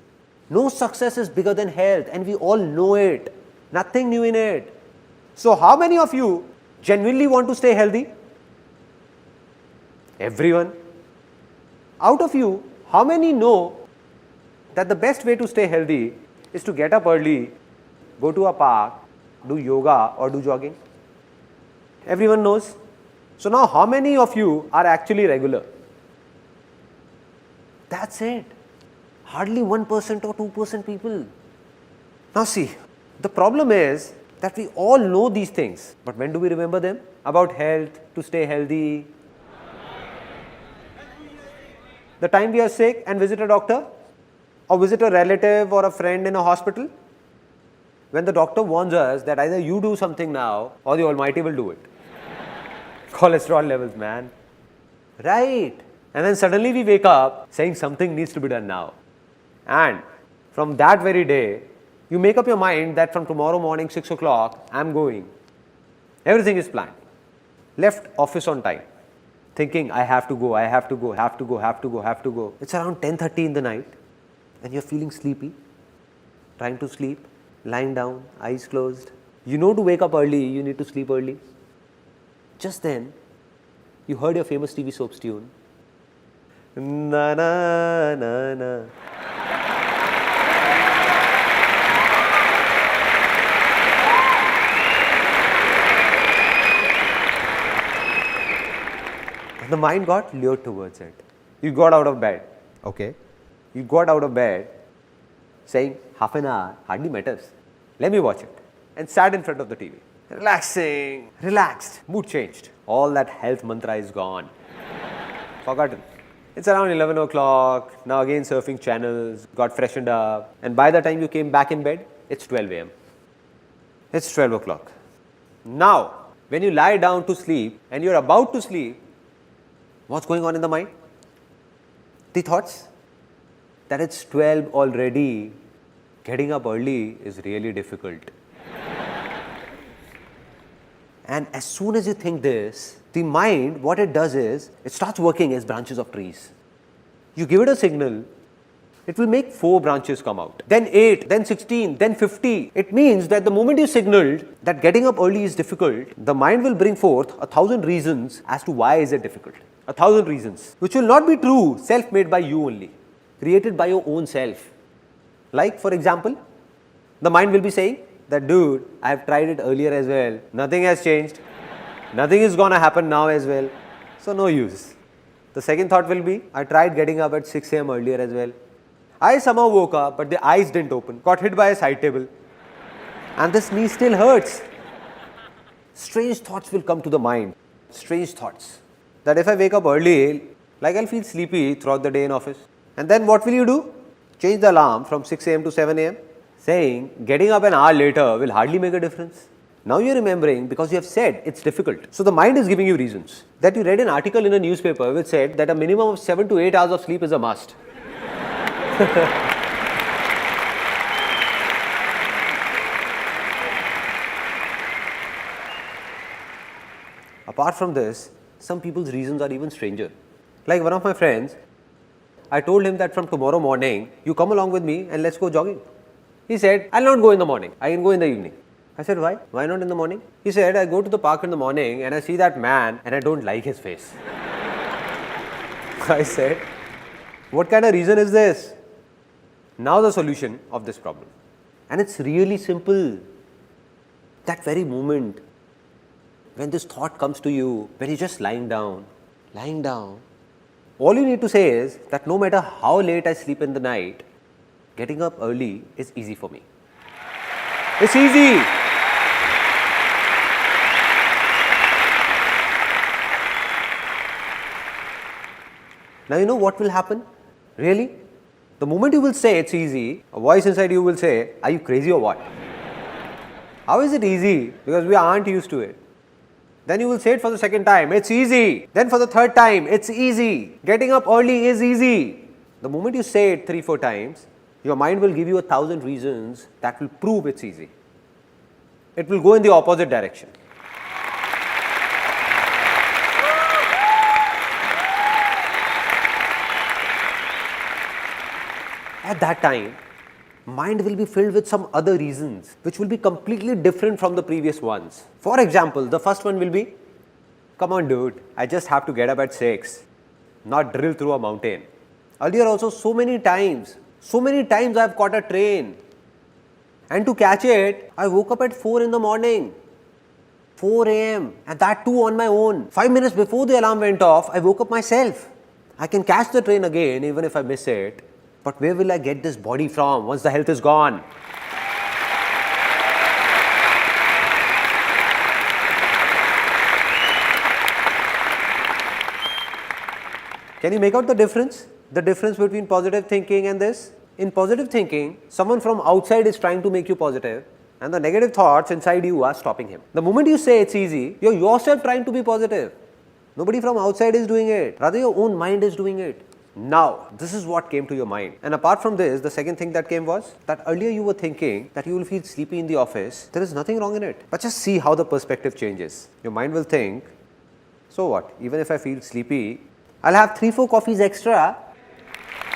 [SPEAKER 2] No success is bigger than health, and we all know it. Nothing new in it. So how many of you genuinely want to stay healthy? Everyone. Out of you, how many know that the best way to stay healthy is to get up early, go to a park, do yoga or do jogging? Everyone knows. So now how many of you are actually regular? That's it. Hardly 1% or 2% people. Now see, the problem is that we all know these things, but when do we remember them? About health, to stay healthy. The time we are sick and visit a doctor or visit a relative or a friend in a hospital, when the doctor warns us that either you do something now or the Almighty will do it. Cholesterol levels, man. Right. And then suddenly we wake up saying something needs to be done now. And from that very day, you make up your mind that from tomorrow morning 6 o'clock, I'm going. Everything is planned. Left office on time. Thinking, I have to go, I have to go, have to go, have to go, have to go. It's around 10:30 in the night and you're feeling sleepy, trying to sleep, lying down, eyes closed. You know to wake up early, you need to sleep early. Just then, you heard your famous TV soaps tune. Na na na na. The mind got lured towards it. You got out of bed. Okay. You got out of bed saying, half an hour hardly matters. Let me watch it. And sat in front of the TV. Relaxing, relaxed, mood changed. All that health mantra is gone. Forgotten. It's around 11 o'clock. Now again surfing channels, got freshened up. And by the time you came back in bed, it's 12 a.m. It's 12 o'clock. Now, when you lie down to sleep and you're about to sleep, what's going on in the mind? The thoughts that it's 12 already, getting up early is really difficult. And as soon as you think this, the mind, what it does is, it starts working as branches of trees. You give it a signal, it will make 4 branches come out, then 8, then 16, then 50. It means that the moment you signaled that getting up early is difficult, the mind will bring forth 1,000 reasons as to why is it difficult. 1,000 reasons, which will not be true, self-made by you only, created by your own self. Like, for example, the mind will be saying that, dude, I have tried it earlier as well. Nothing has changed. Nothing is going to happen now as well. So, no use. The second thought will be, I tried getting up at 6 a.m. earlier as well. I somehow woke up, but the eyes didn't open. Got hit by a side table. And this knee still hurts. Strange thoughts will come to the mind. Strange thoughts. That if I wake up early, like I'll feel sleepy throughout the day in office. And then what will you do? Change the alarm from 6 a.m. to 7 a.m. saying getting up an hour later will hardly make a difference. Now you're remembering because you have said it's difficult. So the mind is giving you reasons. That you read an article in a newspaper which said that a minimum of 7 to 8 hours of sleep is a must. Apart from this, some people's reasons are even stranger. Like one of my friends, I told him that from tomorrow morning, you come along with me and let's go jogging. He said, I'll not go in the morning, I can go in the evening. I said, why? Why not in the morning? He said, I go to the park in the morning and I see that man and I don't like his face. I said, what kind of reason is this? Now the solution of this problem. And it's really simple. That very moment when this thought comes to you, when you're just lying down, all you need to say is that no matter how late I sleep in the night, getting up early is easy for me. It's easy. Now you know what will happen? Really? The moment you will say it's easy, a voice inside you will say, are you crazy or what? How is it easy? Because we aren't used to it. Then you will say it for the second time, it's easy. Then for the third time, it's easy. Getting up early is easy. The moment you say it 3-4 times, your mind will give you 1,000 reasons that will prove it's easy. It will go in the opposite direction. At that time, mind will be filled with some other reasons which will be completely different from the previous ones. For example, the first one will be, come on dude, I just have to get up at 6, not drill through a mountain. Earlier also so many times I have caught a train and to catch it, I woke up at 4 in the morning, 4 a.m. and that too on my own. 5 minutes before the alarm went off, I woke up myself. I can catch the train again even if I miss it. But where will I get this body from once the health is gone? Can you make out the difference? The difference between positive thinking and this? In positive thinking, someone from outside is trying to make you positive and the negative thoughts inside you are stopping him. The moment you say it's easy, you're yourself trying to be positive. Nobody from outside is doing it. Rather, your own mind is doing it. Now, this is what came to your mind. And apart from this, the second thing that came was that earlier you were thinking that you will feel sleepy in the office. There is nothing wrong in it. But just see how the perspective changes. Your mind will think, so what? Even if I feel sleepy, I'll have 3-4 coffees extra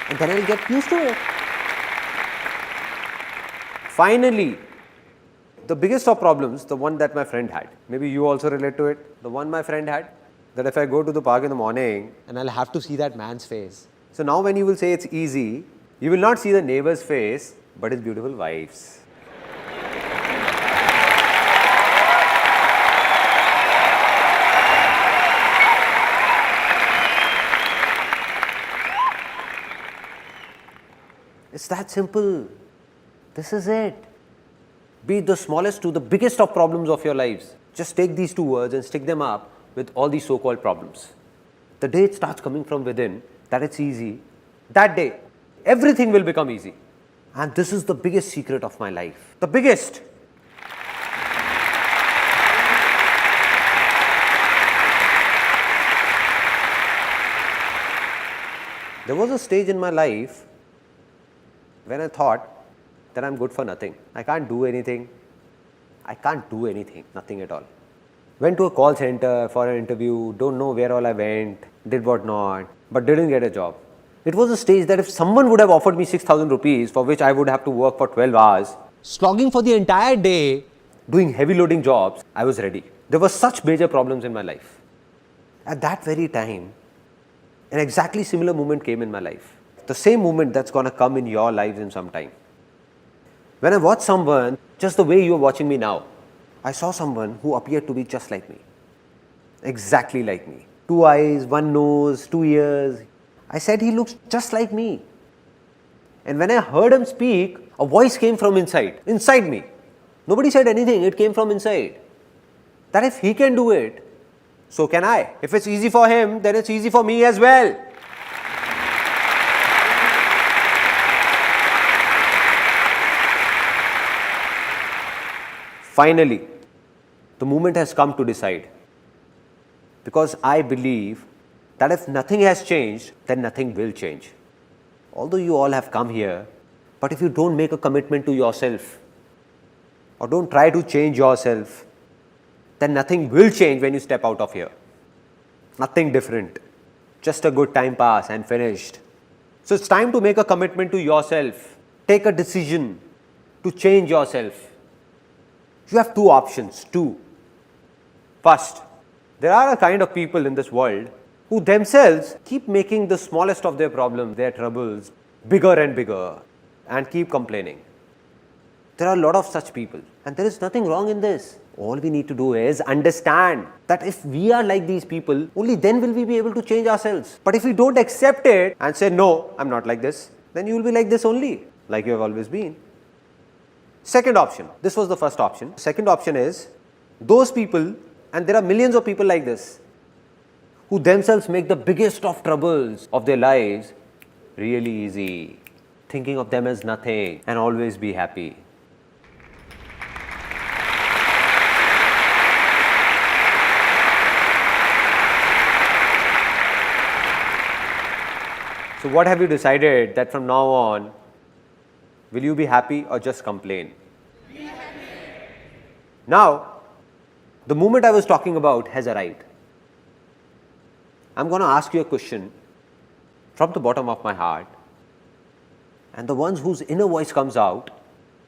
[SPEAKER 2] and then I'll get used to it. Finally, the biggest of problems, the one that my friend had. Maybe you also relate to it. The one my friend had, that if I go to the park in the morning and I'll have to see that man's face. So now when you will say it's easy, you will not see the neighbor's face, but his beautiful wife's. It's that simple. This is it. Be it the smallest to the biggest of problems of your lives. Just take these 2 words and stick them up with all these so-called problems. The day it starts coming from within, that it's easy, that day, everything will become easy. And this is the biggest secret of my life. The biggest. There was a stage in my life when I thought that I'm good for nothing. I can't do anything. Nothing at all. Went to a call center for an interview, don't know where all I went, did what not, but didn't get a job. It was a stage that if someone would have offered me 6,000 rupees for which I would have to work for 12 hours, slogging for the entire day, doing heavy loading jobs, I was ready. There were such major problems in my life. At that very time, an exactly similar moment came in my life. The same moment that's going to come in your lives in some time. When I watched someone, just the way you are watching me now, I saw someone who appeared to be just like me. Exactly like me. 2 eyes, 1 nose, 2 ears. I said he looks just like me. And when I heard him speak, a voice came from inside me. Nobody said anything, it came from inside. That if he can do it, so can I. If it's easy for him, then it's easy for me as well. Finally, the moment has come to decide. Because I believe that if nothing has changed, then nothing will change. Although you all have come here, but if you don't make a commitment to yourself, or don't try to change yourself, then nothing will change when you step out of here. Nothing different. Just a good time pass and finished. So it's time to make a commitment to yourself. Take a decision to change yourself. You have two options. First, there are a kind of people in this world who themselves keep making the smallest of their problems, their troubles, bigger and bigger, and keep complaining. There are a lot of such people, and there is nothing wrong in this. All we need to do is understand that if we are like these people, only then will we be able to change ourselves. But if we don't accept it and say, no, I'm not like this, then you will be like this only, like you have always been. Second option, this was the first option. Second option is those people, and there are millions of people like this, who themselves make the biggest of troubles of their lives really easy, thinking of them as nothing and always be happy. So what have you decided that from now on, will you be happy or just complain? Be happy. Now, the moment I was talking about has arrived. I'm going to ask you a question from the bottom of my heart, and the ones whose inner voice comes out,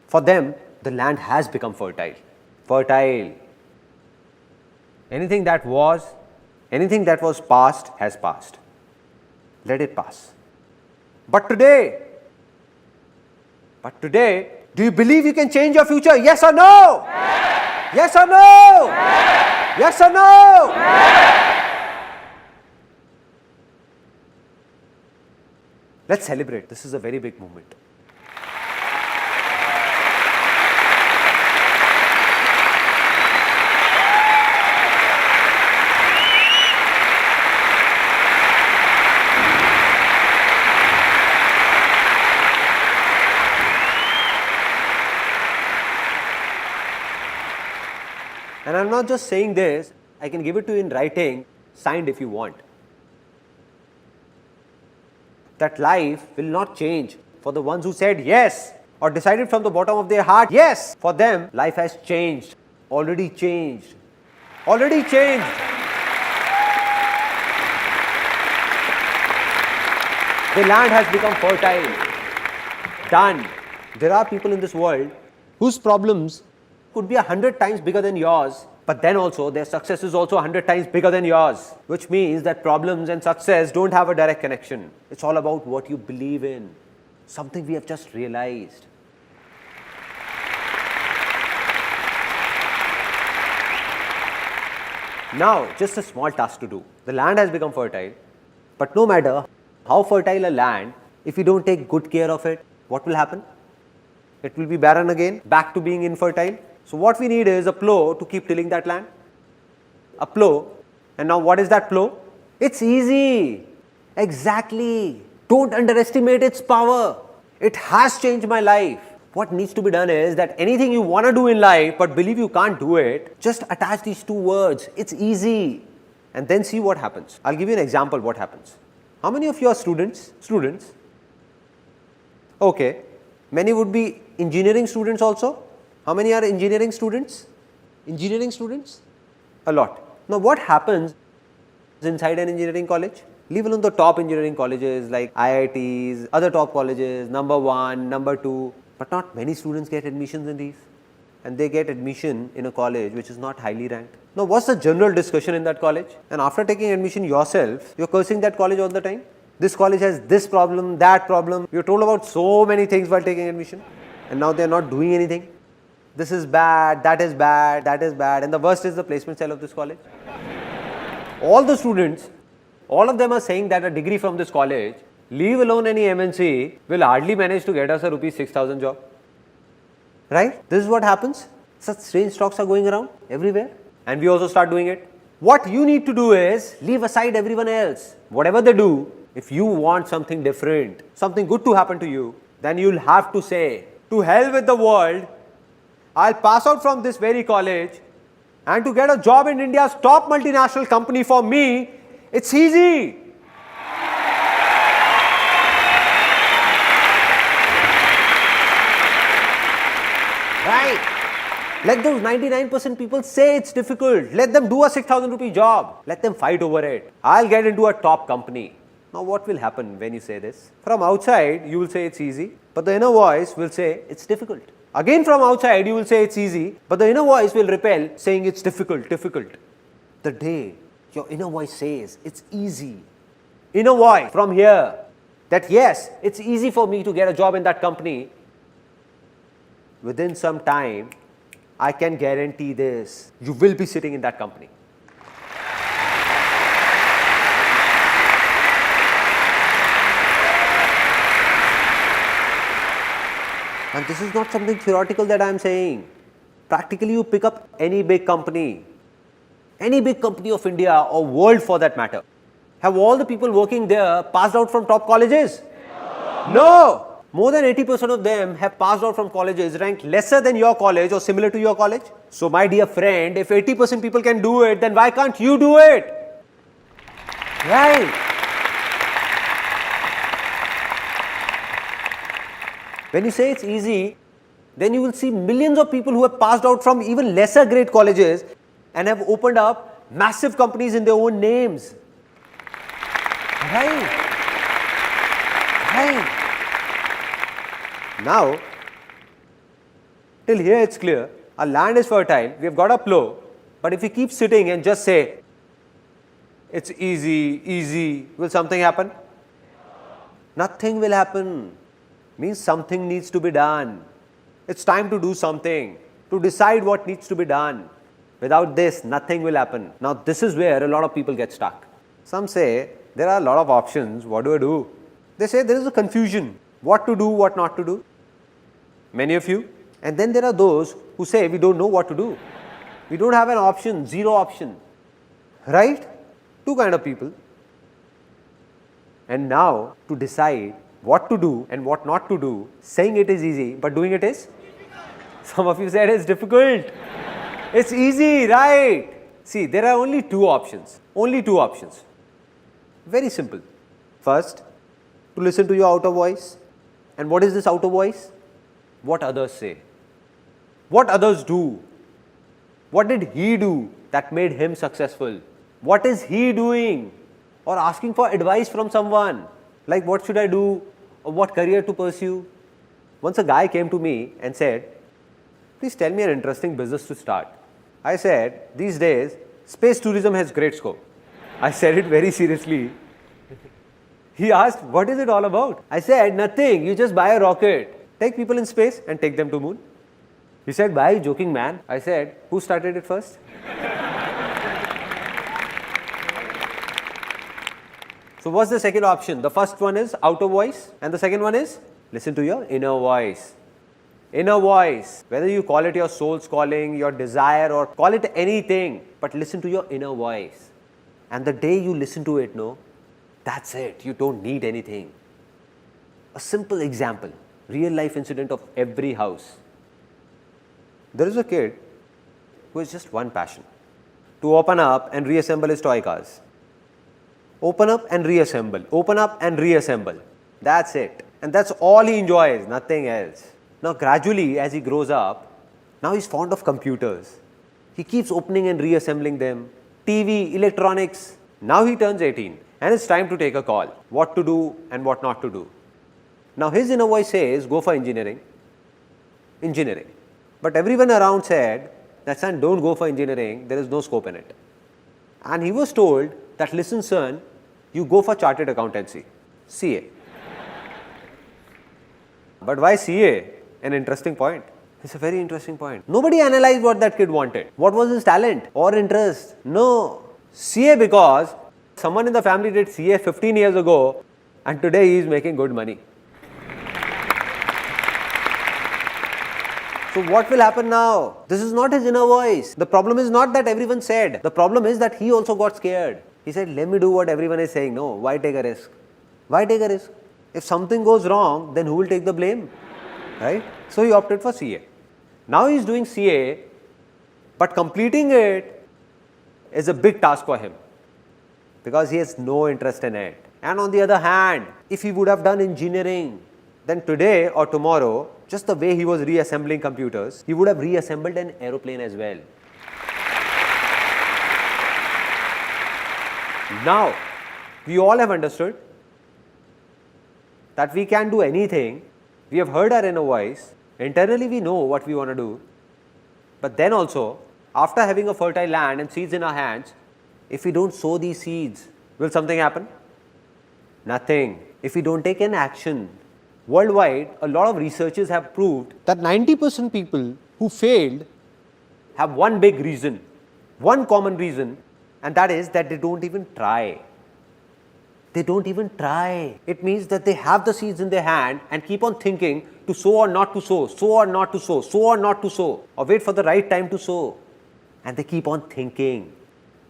[SPEAKER 2] for them, the land has become fertile. Fertile. Anything that was past has passed. Let it pass. But today, do you believe you can change your future? Yes or no? Yes or no? Yes or no? Let's celebrate. This is a very big moment. And I'm not just saying this, I can give it to you in writing, signed if you want. That life will not change for the ones who said yes or decided from the bottom of their heart yes. For them, life has changed, already changed, already changed. The land has become fertile. Done. There are people in this world whose problems could be 100 times bigger than yours, but then also their success is also 100 times bigger than yours, which means that problems and success don't have a direct connection. It's all about what you believe in, something we have just realized. Now, just a small task to do. The land has become fertile, but no matter how fertile a land, if you don't take good care of it, what will happen? It will be barren again, back to being infertile. So what we need is a plow to keep tilling that land. A plow. And now what is that plow? It's easy. Exactly. Don't underestimate its power. It has changed my life. What needs to be done is that anything you want to do in life but believe you can't do it, just attach these two words. It's easy. And then see what happens. I'll give you an example what happens. How many of you are students? Okay. Many would be engineering students also. How many are engineering students? A lot. Now what happens inside an engineering college? Leave alone the top engineering colleges like IITs, other top colleges, number 1, number 2, but not many students get admissions in these. And they get admission in a college which is not highly ranked. Now what's the general discussion in that college? And after taking admission yourself, you're cursing that college all the time. This college has this problem, that problem. You're told about so many things while taking admission, and now they're not doing anything. This is bad, that is bad, that is bad, and the worst is the placement cell of this college. All the students, all of them are saying that a degree from this college, leave alone any MNC, will hardly manage to get us a rupees 6,000 job. Right? This is what happens. Such strange talks are going around everywhere, and we also start doing it. What you need to do is leave aside everyone else. Whatever they do, if you want something different, something good to happen to you, then you'll have to say, to hell with the world, I'll pass out from this very college, and to get a job in India's top multinational company for me, it's easy. Right? Let those 99% people say it's difficult. Let them do a 6,000 rupee job. Let them fight over it. I'll get into a top company. Now what will happen when you say this? From outside, you will say it's easy, but the inner voice will say it's difficult. Again from outside, you will say it's easy, but the inner voice will repel, saying it's difficult, difficult. The day your inner voice says it's easy, inner voice from here, that yes, it's easy for me to get a job in that company, within some time, I can guarantee this, you will be sitting in that company. And this is not something theoretical that I am saying. Practically, you pick up any big company of India or world for that matter. Have all the people working there passed out from top colleges? No! More than 80% of them have passed out from colleges ranked lesser than your college or similar to your college. So my dear friend, if 80% people can do it, then why can't you do it? Right? When you say it's easy, then you will see millions of people who have passed out from even lesser grade colleges and have opened up massive companies in their own names. Right? Right? Now, till here it's clear, our land is fertile, we have got a plow, but if we keep sitting and just say, it's easy, easy, will something happen? Nothing will happen. Means something needs to be done. It's time to do something, to decide what needs to be done. Without this, nothing will happen. Now, this is where a lot of people get stuck. Some say, there are a lot of options, what do I do? They say there is a confusion, what to do, what not to do. Many of you. And then there are those who say, we don't know what to do. We don't have an option, zero option. Right? Two kind of people. And now, to decide what to do and what not to do, saying it is easy, but doing it is? Some of you said it's difficult. It's easy, right? See, there are only two options. Only two options. Very simple. First, to listen to your outer voice. And what is this outer voice? What others say. What others do. What did he do that made him successful? What is he doing? Or asking for advice from someone. Like what should I do? Or what career to pursue? Once a guy came to me and said, please tell me an interesting business to start. I said, these days, space tourism has great scope. I said it very seriously. He asked, what is it all about? I said, nothing, you just buy a rocket, take people in space and take them to moon. He said, why are you joking, man? I said, who started it first? So what's the second option? The first one is outer voice and the second one is listen to your inner voice. Inner voice, whether you call it your soul's calling, your desire or call it anything, but listen to your inner voice. And the day you listen to it, no, that's it. You don't need anything. A simple example, real life incident of every house. There is a kid who has just one passion, to open up and reassemble his toy cars. Open up and reassemble, open up and reassemble. That's it. And that's all he enjoys, nothing else. Now gradually as he grows up, now he's fond of computers. He keeps opening and reassembling them. TV, electronics. Now he turns 18 and it's time to take a call. What to do and what not to do. Now his inner voice says, go for engineering. Engineering. But everyone around said, that son, don't go for engineering, there is no scope in it. And he was told that, listen son, you go for chartered accountancy, CA. But why CA? An interesting point. It's a very interesting point. Nobody analyzed what that kid wanted. What was his talent or interest? No. CA because someone in the family did CA 15 years ago and today he is making good money. So what will happen now? This is not his inner voice. The problem is not that everyone said. The problem is that he also got scared. He said, let me do what everyone is saying. No, why take a risk? Why take a risk? If something goes wrong, then who will take the blame? Right? So he opted for CA. Now he is doing CA, but completing it is a big task for him because he has no interest in it. And on the other hand, if he would have done engineering, then today or tomorrow, just the way he was reassembling computers, he would have reassembled an aeroplane as well. Now, we all have understood that we can do anything. We have heard our inner voice. Internally, we know what we want to do. But then also, after having a fertile land and seeds in our hands, if we don't sow these seeds, will something happen? Nothing. If we don't take an action. Worldwide, a lot of researchers have proved that 90% people who failed have one big reason, one common reason, and that is that they don't even try. They don't even try. It means that they have the seeds in their hand and keep on thinking to sow or not to sow, sow or not to sow, sow or not to sow, or wait for the right time to sow. And they keep on thinking.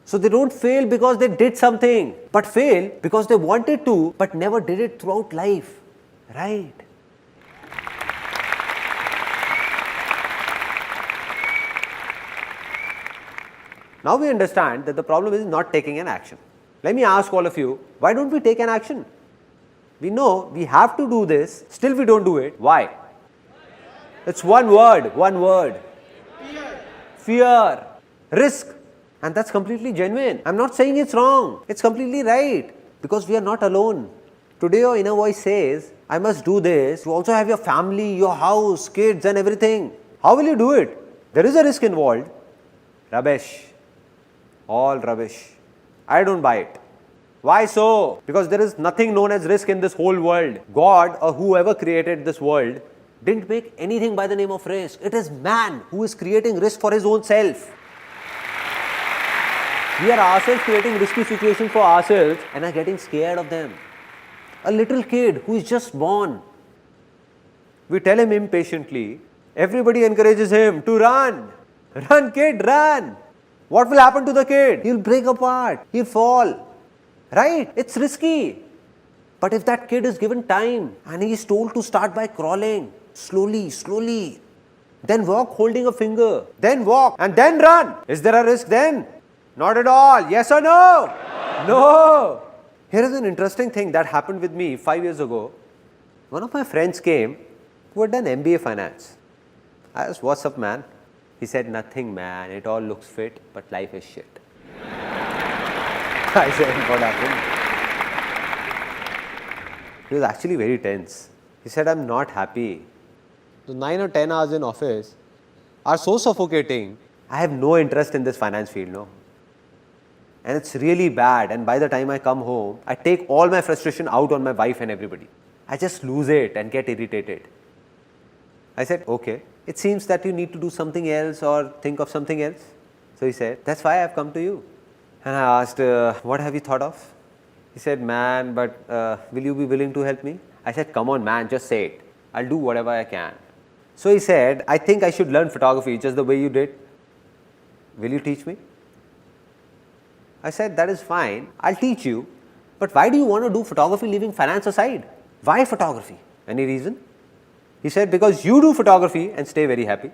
[SPEAKER 2] So they don't fail because they did something, but fail because they wanted to, but never did it throughout life. Right? Now we understand that the problem is not taking an action. Let me ask all of you, why don't we take an action? We know we have to do this, still we don't do it. Why? It's one word, one word. Fear, risk. And that's completely genuine. I'm not saying it's wrong. It's completely right. Because we are not alone. Today your inner voice says, I must do this. You also have your family, your house, kids and everything. How will you do it? There is a risk involved. Rubbish. All rubbish. I don't buy it. Why so? Because there is nothing known as risk in this whole world. God or whoever created this world didn't make anything by the name of risk. It is man who is creating risk for his own self. We are ourselves creating risky situations for ourselves and are getting scared of them. A little kid who is just born, we tell him impatiently, everybody encourages him to run. Run kid, run. What will happen to the kid? He'll break apart, he'll fall. Right? It's risky. But if that kid is given time and he is told to start by crawling, slowly, slowly, then walk holding a finger, then walk and then run. Is there a risk then? Not at all. Yes or no? No. Here is an interesting thing that happened with me 5 years ago. One of my friends came who had done MBA finance. I asked, what's up man? He said, nothing man, it all looks fit, but life is shit. I said, what happened? He was actually very tense. He said, I'm not happy. The 9 or 10 hours in office are so suffocating. I have no interest in this finance field, no. And it's really bad, and by the time I come home, I take all my frustration out on my wife and everybody. I just lose it and get irritated. I said, okay, it seems that you need to do something else or think of something else. So he said, that's why I've come to you. And I asked, what have you thought of? He said, man, but will you be willing to help me? I said, come on man, just say it. I'll do whatever I can. So he said, I think I should learn photography just the way you did. Will you teach me? I said, that is fine, I'll teach you. But why do you want to do photography leaving finance aside? Why photography? Any reason? He said, because you do photography and stay very happy.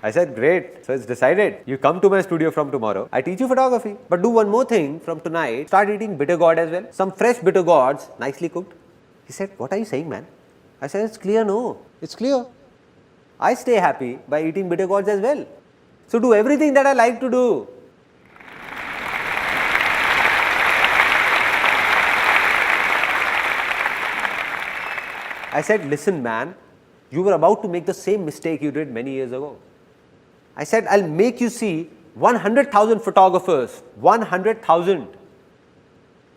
[SPEAKER 2] I said, great, so it's decided. You come to my studio from tomorrow, I teach you photography. But do one more thing from tonight, start eating bitter gourd as well. Some fresh bitter gourds, nicely cooked. He said, what are you saying man? I said, it's clear, no, it's clear. I stay happy by eating bitter gourds as well. So do everything that I like to do. I said, listen man, you were about to make the same mistake you did many years ago. I said, I'll make you see 100,000 photographers, 100,000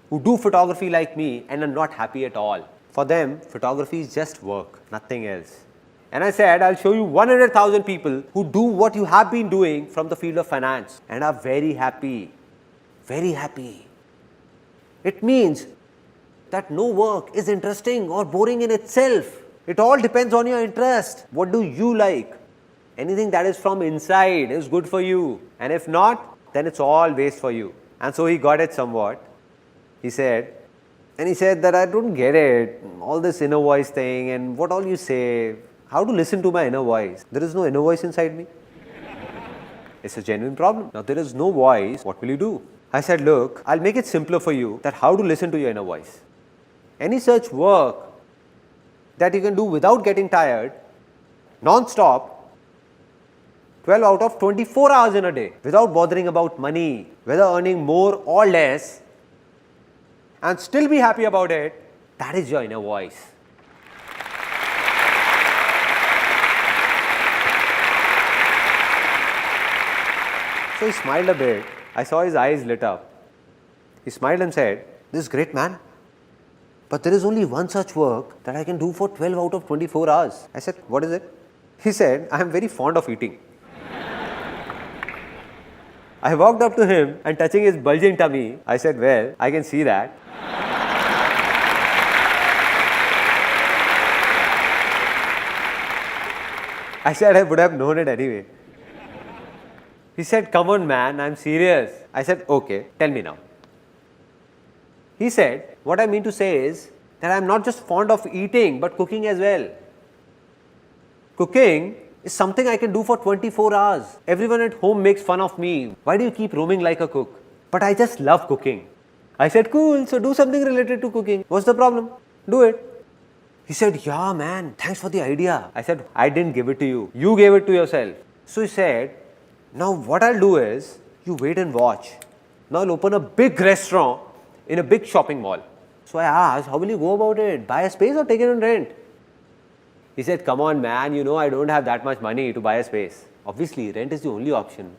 [SPEAKER 2] who do photography like me and are not happy at all. For them, photography is just work, nothing else. And I said, I'll show you 100,000 people who do what you have been doing from the field of finance and are very happy, very happy. It means that no work is interesting or boring in itself. It all depends on your interest. What do you like? Anything that is from inside is good for you. And if not, then it's all waste for you. And so he got it somewhat. He said that I don't get it. All this inner voice thing and what all you say. How to listen to my inner voice? There is no inner voice inside me. It's a genuine problem. Now there is no voice. What will you do? I said, look, I'll make it simpler for you that how to listen to your inner voice. Any such work that you can do without getting tired, non-stop, 12 out of 24 hours in a day, without bothering about money, whether earning more or less, and still be happy about it, that is your inner voice. So he smiled a bit. I saw his eyes lit up. He smiled and said, "This is great, man. But there is only one such work that I can do for 12 out of 24 hours. I said, "What is it?" He said, "I am very fond of eating." I walked up to him and touching his bulging tummy, I said, "Well, I can see that." I said I would have known it anyway. He said, "Come on, man, I'm serious." I said, "Okay, tell me now." He said, "What I mean to say is that I'm not just fond of eating, but cooking as well. Cooking is something I can do for 24 hours. Everyone at home makes fun of me. Why do you keep roaming like a cook? But I just love cooking." I said, "Cool, so do something related to cooking. What's the problem? Do it." He said, "Yeah, man, thanks for the idea." I said, "I didn't give it to you. You gave it to yourself." So he said, "Now what I'll do is, you wait and watch. Now I'll open a big restaurant in a big shopping mall." So I asked, "How will you go about it? Buy a space or take it on rent?" He said, "Come on, man, you know I don't have that much money to buy a space. Obviously, rent is the only option."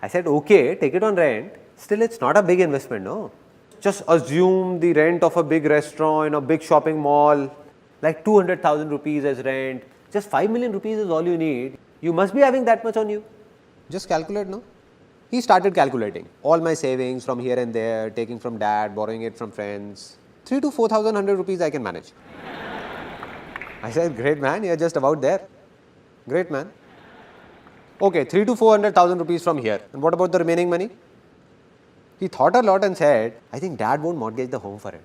[SPEAKER 2] I said, "Okay, take it on rent. Still, it's not a big investment, no? Just assume the rent of a big restaurant in a big shopping mall, like 200,000 rupees as rent. Just 5 million rupees is all you need. You must be having that much on you. Just calculate, no?" He started calculating all my savings from here and there, taking from dad, borrowing it from friends. 3 to 4,100 rupees I can manage. I said, "Great, man, you're just about there. Great, man. Okay, 3 to 400,000 rupees from here. And what about the remaining money?" He thought a lot and said, "I think dad won't mortgage the home for it."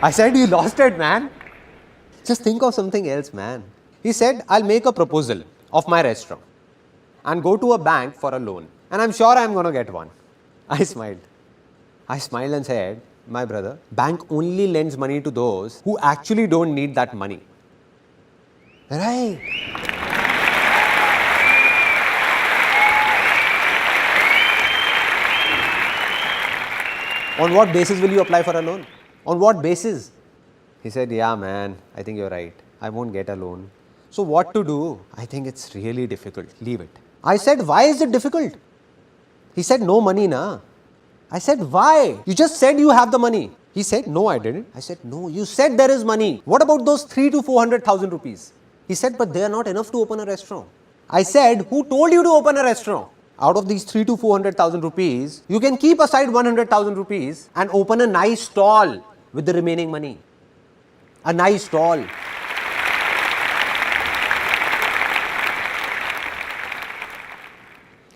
[SPEAKER 2] I said, "You lost it, man. Just think of something else, man." He said, "I'll make a proposal of my restaurant and go to a bank for a loan. And I'm sure I'm going to get one." I smiled. I smiled and said, "My brother, bank only lends money to those who actually don't need that money." Right. "On what basis will you apply for a loan? On what basis?" He said, "Yeah, man, I think you're right. I won't get a loan. So what to do? I think it's really difficult. Leave it." I said, "Why is it difficult?" He said, "No money, na." I said, "Why? You just said you have the money." He said, "No, I didn't." I said, "No, you said there is money. What about those 3 to 400,000 rupees?" He said, "But they are not enough to open a restaurant." I said, "Who told you to open a restaurant? Out of these 3 to 400,000 rupees, you can keep aside 100,000 rupees and open a nice stall with the remaining money. A nice stall."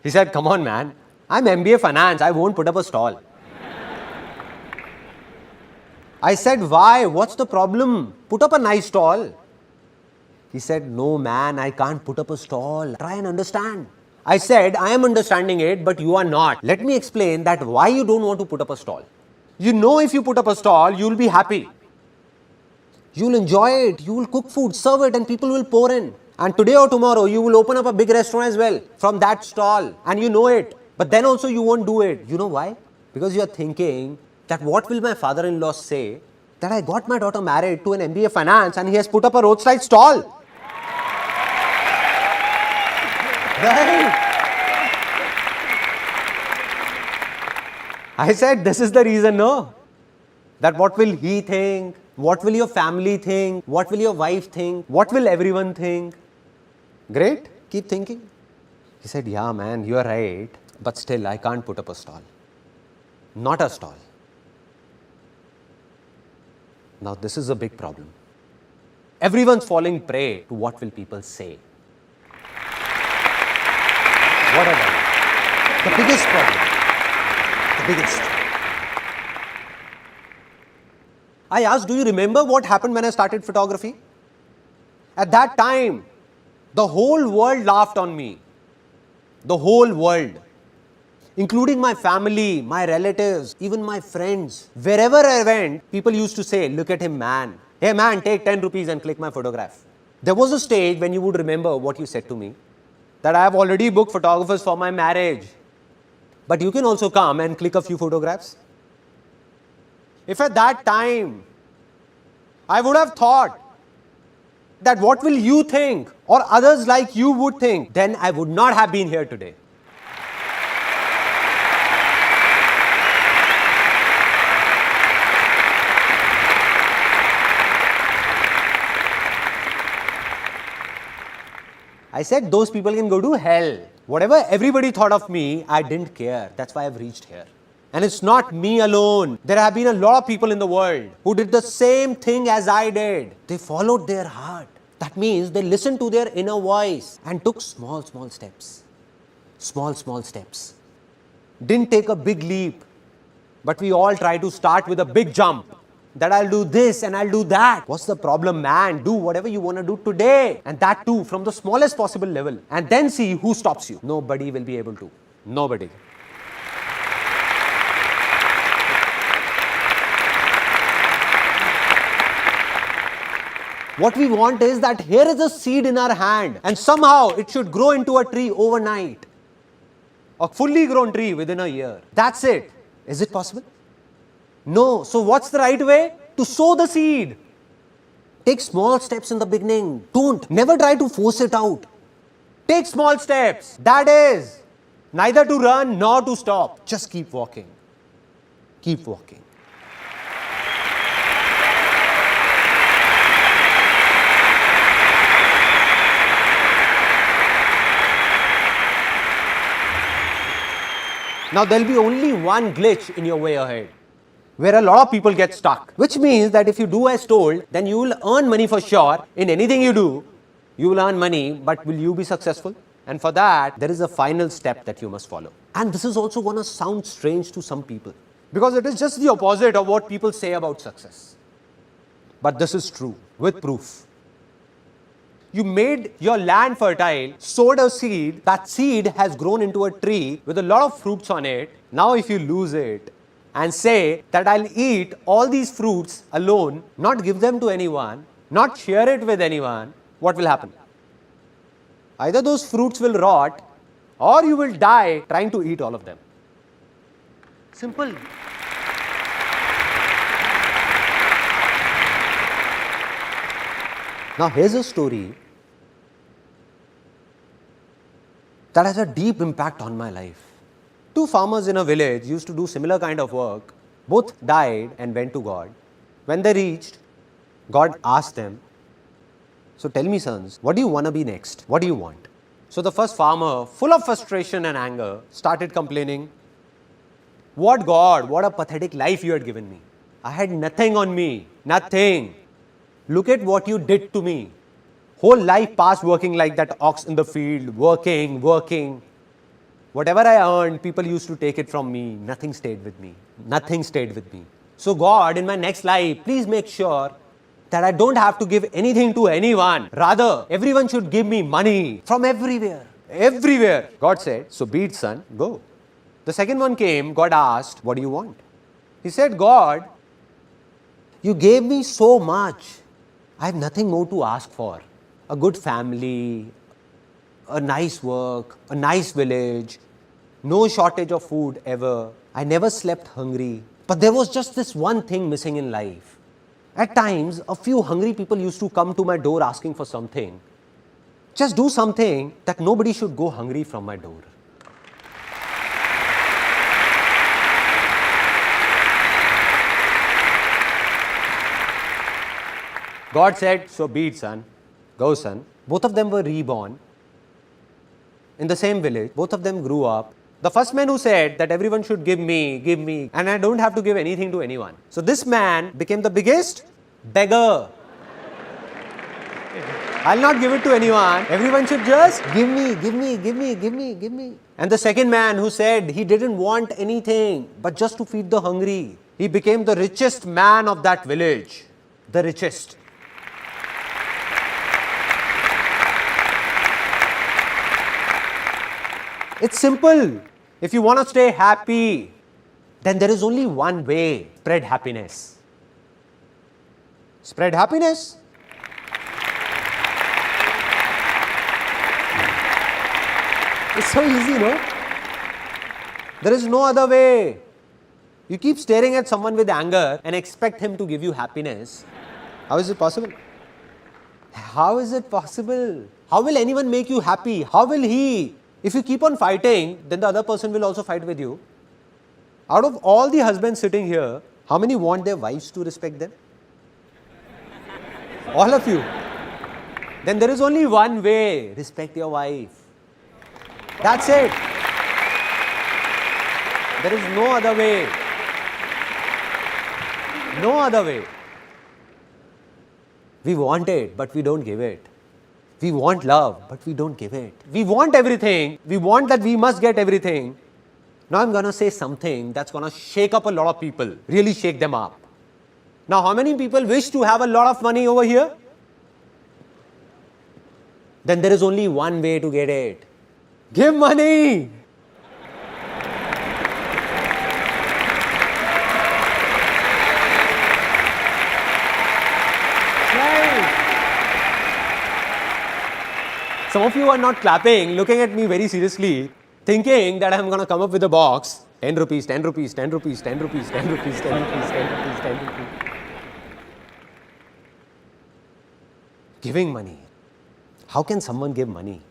[SPEAKER 2] He said, "Come on, man. I'm MBA finance. I won't put up a stall." I said, "Why? What's the problem? Put up a nice stall." He said, "No, man, I can't put up a stall. Try and understand." I said, "I am understanding it, but you are not. Let me explain that why you don't want to put up a stall. You know if you put up a stall, you will be happy. You will enjoy it. You will cook food, serve it, and people will pour in. And today or tomorrow, you will open up a big restaurant as well from that stall. And you know it. But then also you won't do it. You know why? Because you are thinking that what will my father-in-law say that I got my daughter married to an MBA finance and he has put up a roadside stall." Right? I said, "This is the reason, no? That what will he think? What will your family think? What will your wife think? What will everyone think?" Great, keep thinking. He said, "Yeah, man, you are right. But still, I can't put up a stall. Not a stall." Now, this is a big problem. Everyone's falling prey to what will people say. What about it? The biggest problem. The biggest. I asked, "Do you remember what happened when I started photography?" At that time, the whole world laughed on me. The whole world. Including my family, my relatives, even my friends. Wherever I went, people used to say, "Look at him, man. Hey man, take 10 rupees and click my photograph. There was a stage when you would remember what you said to me, that I have already booked photographers for my marriage. But you can also come and click a few photographs. If at that time I would have thought that what will you think or others like you would think, then I would not have been here today. I said those people can go to hell. Whatever everybody thought of me, I didn't care. That's why I've reached here. And it's not me alone. There have been a lot of people in the world who did the same thing as I did. They followed their heart. That means they listened to their inner voice and took small steps. Small steps. Didn't take a big leap. But we all try to start with a big jump. That I'll do this and I'll do that. What's the problem, man? Do whatever you want to do today. And that too from the smallest possible level. And then see who stops you. Nobody will be able to. Nobody. What we want is that here is a seed in our hand and somehow it should grow into a tree overnight. A fully grown tree within a year. That's it. Is it possible? No. So what's the right way? To sow the seed. Take small steps in the beginning. Never try to force it out. Take small steps. That is, neither to run nor to stop. Just keep walking. Keep walking. Now there'll be only one glitch in your way ahead, where a lot of people get stuck, which means that if you do as told, then you will earn money for sure. In anything you do, you will earn money, but will you be successful? And for that, there is a final step that you must follow. And this is also going to sound strange to some people, because it is just the opposite of what people say about success. But this is true, with proof. You made your land fertile, sowed a seed, that seed has grown into a tree with a lot of fruits on it. Now if you lose it and say that I'll eat all these fruits alone, not give them to anyone, not share it with anyone, what will happen? Either those fruits will rot or you will die trying to eat all of them. Simple. Now here's a story that has a deep impact on my life. Two farmers in a village used to do similar kind of work. Both died and went to God. When they reached, God asked them, so tell me sons, what do you want to be next? What do you want? So the first farmer, full of frustration and anger, started complaining, what God, what a pathetic life you had given me. I had nothing on me, nothing. Look at what you did to me. Whole life passed working like that ox in the field, working. Whatever I earned, people used to take it from me. Nothing stayed with me. Nothing stayed with me. So God, in my next life, please make sure that I don't have to give anything to anyone. Rather, everyone should give me money from everywhere. Everywhere. God said, so be it, son, go. The second one came, God asked, what do you want? He said, God, you gave me so much. I have nothing more to ask for. A good family, a nice work, a nice village, no shortage of food ever. I never slept hungry. But there was just this one thing missing in life. At times, a few hungry people used to come to my door asking for something. Just do something that nobody should go hungry from my door. God said, so be it, son. Go, son. Both of them were reborn in the same village. Both of them grew up. The first man who said that everyone should give me, and I don't have to give anything to anyone. So this man became the biggest beggar. I'll not give it to anyone. Everyone should just give me. And the second man who said he didn't want anything but just to feed the hungry, he became the richest man of that village. The richest. It's simple. If you want to stay happy, then there is only one way: spread happiness. Spread happiness. It's so easy, no? There is no other way. You keep staring at someone with anger and expect him to give you happiness. How is it possible? How is it possible? How will anyone make you happy? How will he? If you keep on fighting, then the other person will also fight with you. Out of all the husbands sitting here, how many want their wives to respect them? All of you. Then there is only one way. Respect your wife. That's it. There is no other way. No other way. We want it, but we don't give it. We want love, but we don't give it. We want everything. We want that we must get everything. Now I'm going to say something that's going to shake up a lot of people, really shake them up. Now, how many people wish to have a lot of money over here? Then there is only one way to get it. Give money. Some of you are not clapping, looking at me very seriously, thinking that I'm going to come up with a box. 10 rupees, 10 rupees, 10 rupees, 10 rupees, 10 rupees, 10 rupees, 10 rupees, 10 rupees. Giving money. How can someone give money?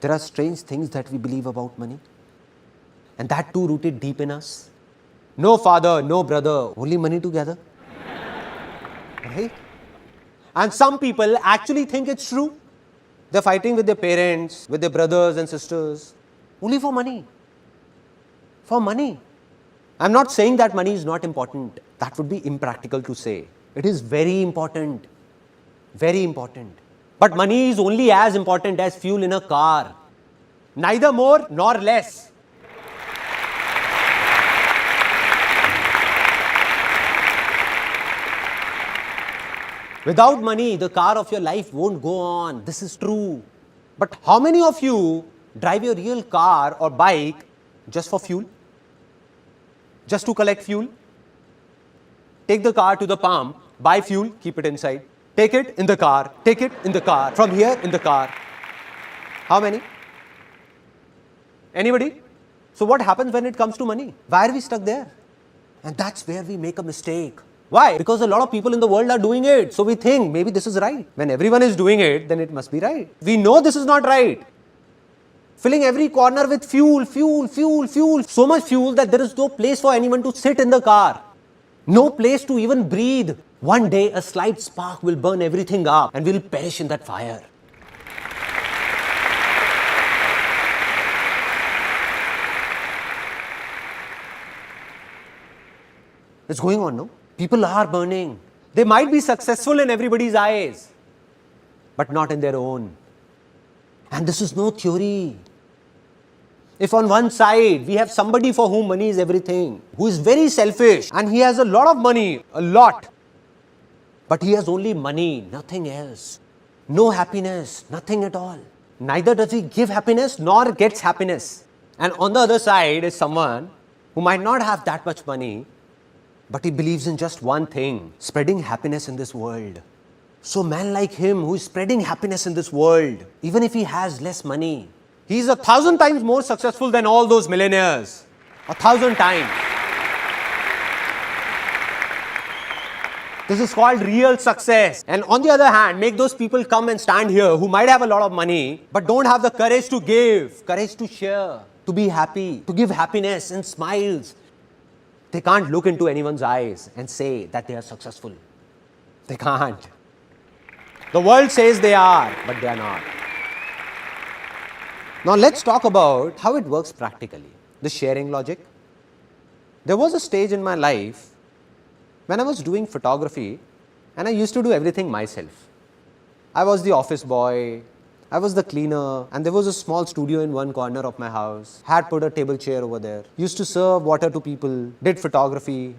[SPEAKER 2] There are strange things that we believe about money. And that too rooted deep in us. No father, no brother, only money together. Right? And some people actually think it's true. They're fighting with their parents, with their brothers and sisters, only for money. For money. I'm not saying that money is not important. That would be impractical to say. It is very important. Very important. But money is only as important as fuel in a car. Neither more nor less. Without money, the car of your life won't go on. This is true. But how many of you drive your real car or bike just for fuel? Just to collect fuel? Take the car to the pump, buy fuel, keep it inside. Take it in the car, take it in the car, from here in the car. How many? Anybody? So what happens when it comes to money? Why are we stuck there? And that's where we make a mistake. Why? Because a lot of people in the world are doing it. So we think maybe this is right. When everyone is doing it, then it must be right. We know this is not right. Filling every corner with fuel, fuel, fuel, fuel. So much fuel that there is no place for anyone to sit in the car. No place to even breathe. One day a slight spark will burn everything up and we'll perish in that fire. It's going on, no? People are burning. They might be successful in everybody's eyes, but not in their own. And this is no theory. If on one side we have somebody for whom money is everything, who is very selfish and he has a lot of money, a lot, but he has only money, nothing else. No happiness, nothing at all. Neither does he give happiness nor gets happiness. And on the other side is someone who might not have that much money, but he believes in just one thing, spreading happiness in this world. So man like him who is spreading happiness in this world, even if he has less money, he is 1,000 times more successful than all those millionaires. 1,000 times. This is called real success. And on the other hand, make those people come and stand here who might have a lot of money, but don't have the courage to give, courage to share, to be happy, to give happiness and smiles. They can't look into anyone's eyes and say that they are successful. They can't. The world says they are, but they are not. Now let's talk about how it works practically, the sharing logic. There was a stage in my life when I was doing photography and I used to do everything myself. I was the office boy, I was the cleaner, and there was a small studio in one corner of my house. Had put a table chair over there. Used to serve water to people, did photography,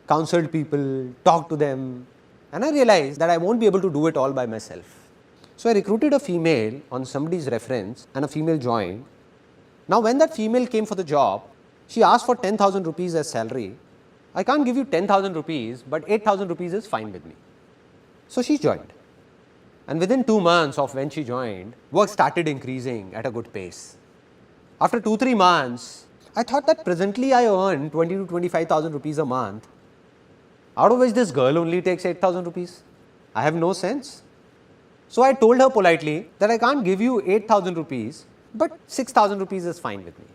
[SPEAKER 2] counseled people, talked to them. And I realized that I won't be able to do it all by myself. So I recruited a female on somebody's reference and a female joined. Now when that female came for the job, she asked for 10,000 rupees as salary I can't give you 10,000 rupees, but 8,000 rupees is fine with me. So she joined. And within 2 months of when she joined, work started increasing at a good pace. After 2-3 months, I thought that presently I earn 20 to 25,000 rupees a month, out of which this girl only takes 8,000 rupees. I have no sense. So I told her politely that I can't give you 8,000 rupees, but 6,000 rupees is fine with me.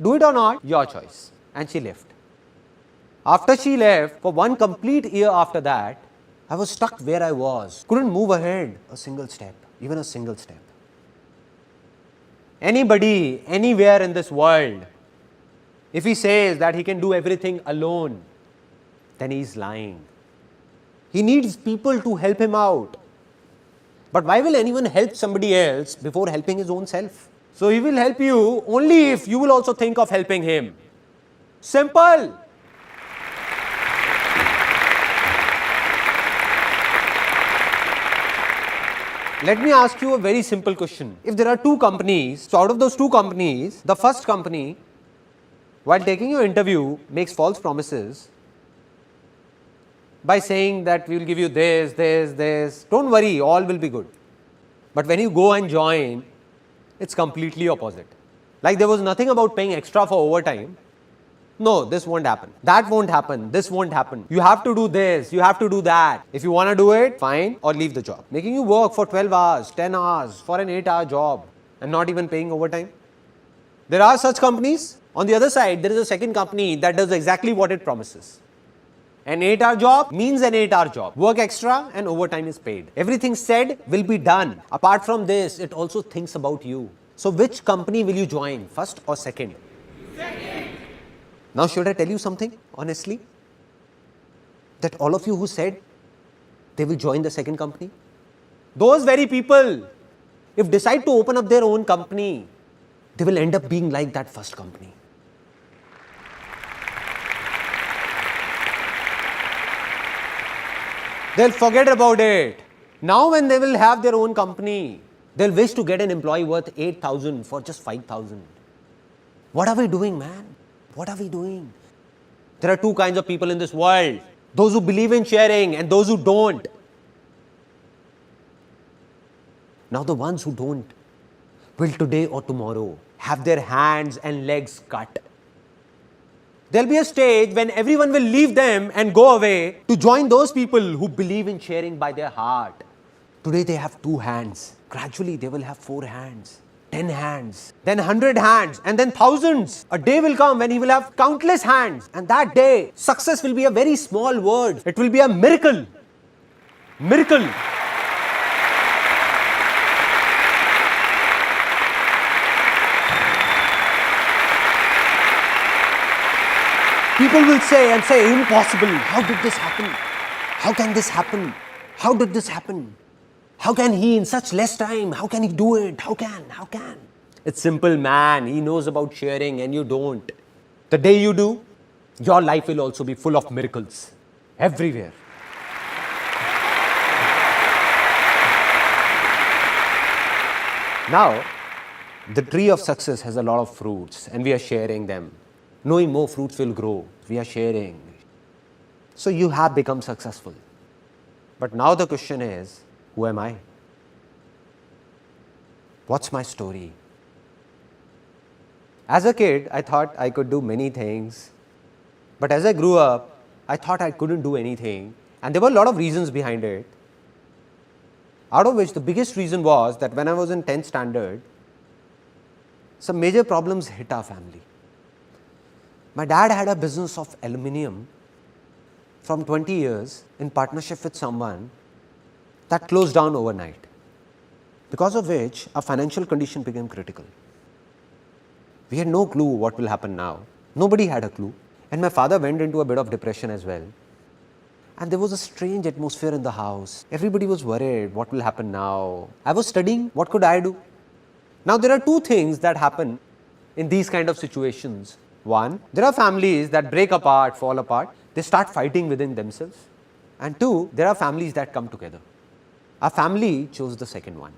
[SPEAKER 2] Do it or not, your choice. And she left. After she left, for 1 complete year after that, I was stuck where I was. Couldn't move ahead a single step, even a single step. Anybody, anywhere in this world, if he says that he can do everything alone, then he is lying. He needs people to help him out. But why will anyone help somebody else before helping his own self? So he will help you only if you will also think of helping him. Simple. Let me ask you a very simple question. If there are 2 companies, so out of those 2 companies, the first company, while taking your interview, makes false promises by saying that we will give you this, don't worry, all will be good. But when you go and join, it's completely opposite. Like there was nothing about paying extra for overtime. No, this won't happen. That won't happen. This won't happen. You have to do this. You have to do that. If you want to do it, fine, or leave the job. Making you work for 12 hours, 10 hours for an 8-hour job and not even paying overtime. There are such companies. On the other side, there is a second company that does exactly what it promises. An 8-hour job means an 8-hour job. Work extra and overtime is paid. Everything said will be done. Apart from this, it also thinks about you. So which company will you join, first or second? Second. Now should I tell you something, honestly? That all of you who said they will join the second company, those very people, if decide to open up their own company, they will end up being like that first company. They'll forget about it. Now when they will have their own company, they'll wish to get an employee worth 8,000 for just 5,000. What are we doing, man? What are we doing? There are 2 kinds of people in this world. Those who believe in sharing and those who don't. Now the ones who don't will today or tomorrow have their hands and legs cut. There will be a stage when everyone will leave them and go away to join those people who believe in sharing by their heart. Today they have 2 hands. Gradually they will have 4 hands. 10 hands, then 100 hands, and then thousands. A day will come when he will have countless hands, and that day, success will be a very small word. It will be a miracle. Miracle. People will say impossible. How did this happen? How can this happen? How did this happen? How can he in such less time? How can he do it? How can? It's simple, man. He knows about sharing and you don't. The day you do, your life will also be full of miracles. Everywhere. Now, the tree of success has a lot of fruits and we are sharing them. Knowing more fruits will grow. We are sharing. So you have become successful. But now the question is, who am I? What's my story? As a kid, I thought I could do many things. But as I grew up, I thought I couldn't do anything. And there were a lot of reasons behind it. Out of which the biggest reason was that when I was in 10th standard, some major problems hit our family. My dad had a business of aluminium from 20 years in partnership with someone that closed down overnight, because of which our financial condition became critical. We had no clue what will happen now. Nobody had a clue. And my father went into a bit of depression as well. And there was a strange atmosphere in the house. Everybody was worried, what will happen now? I was studying, what could I do? Now there are 2 things that happen in these kind of situations. One, there are families that break apart, fall apart. They start fighting within themselves. And 2, there are families that come together. Our family chose the second one.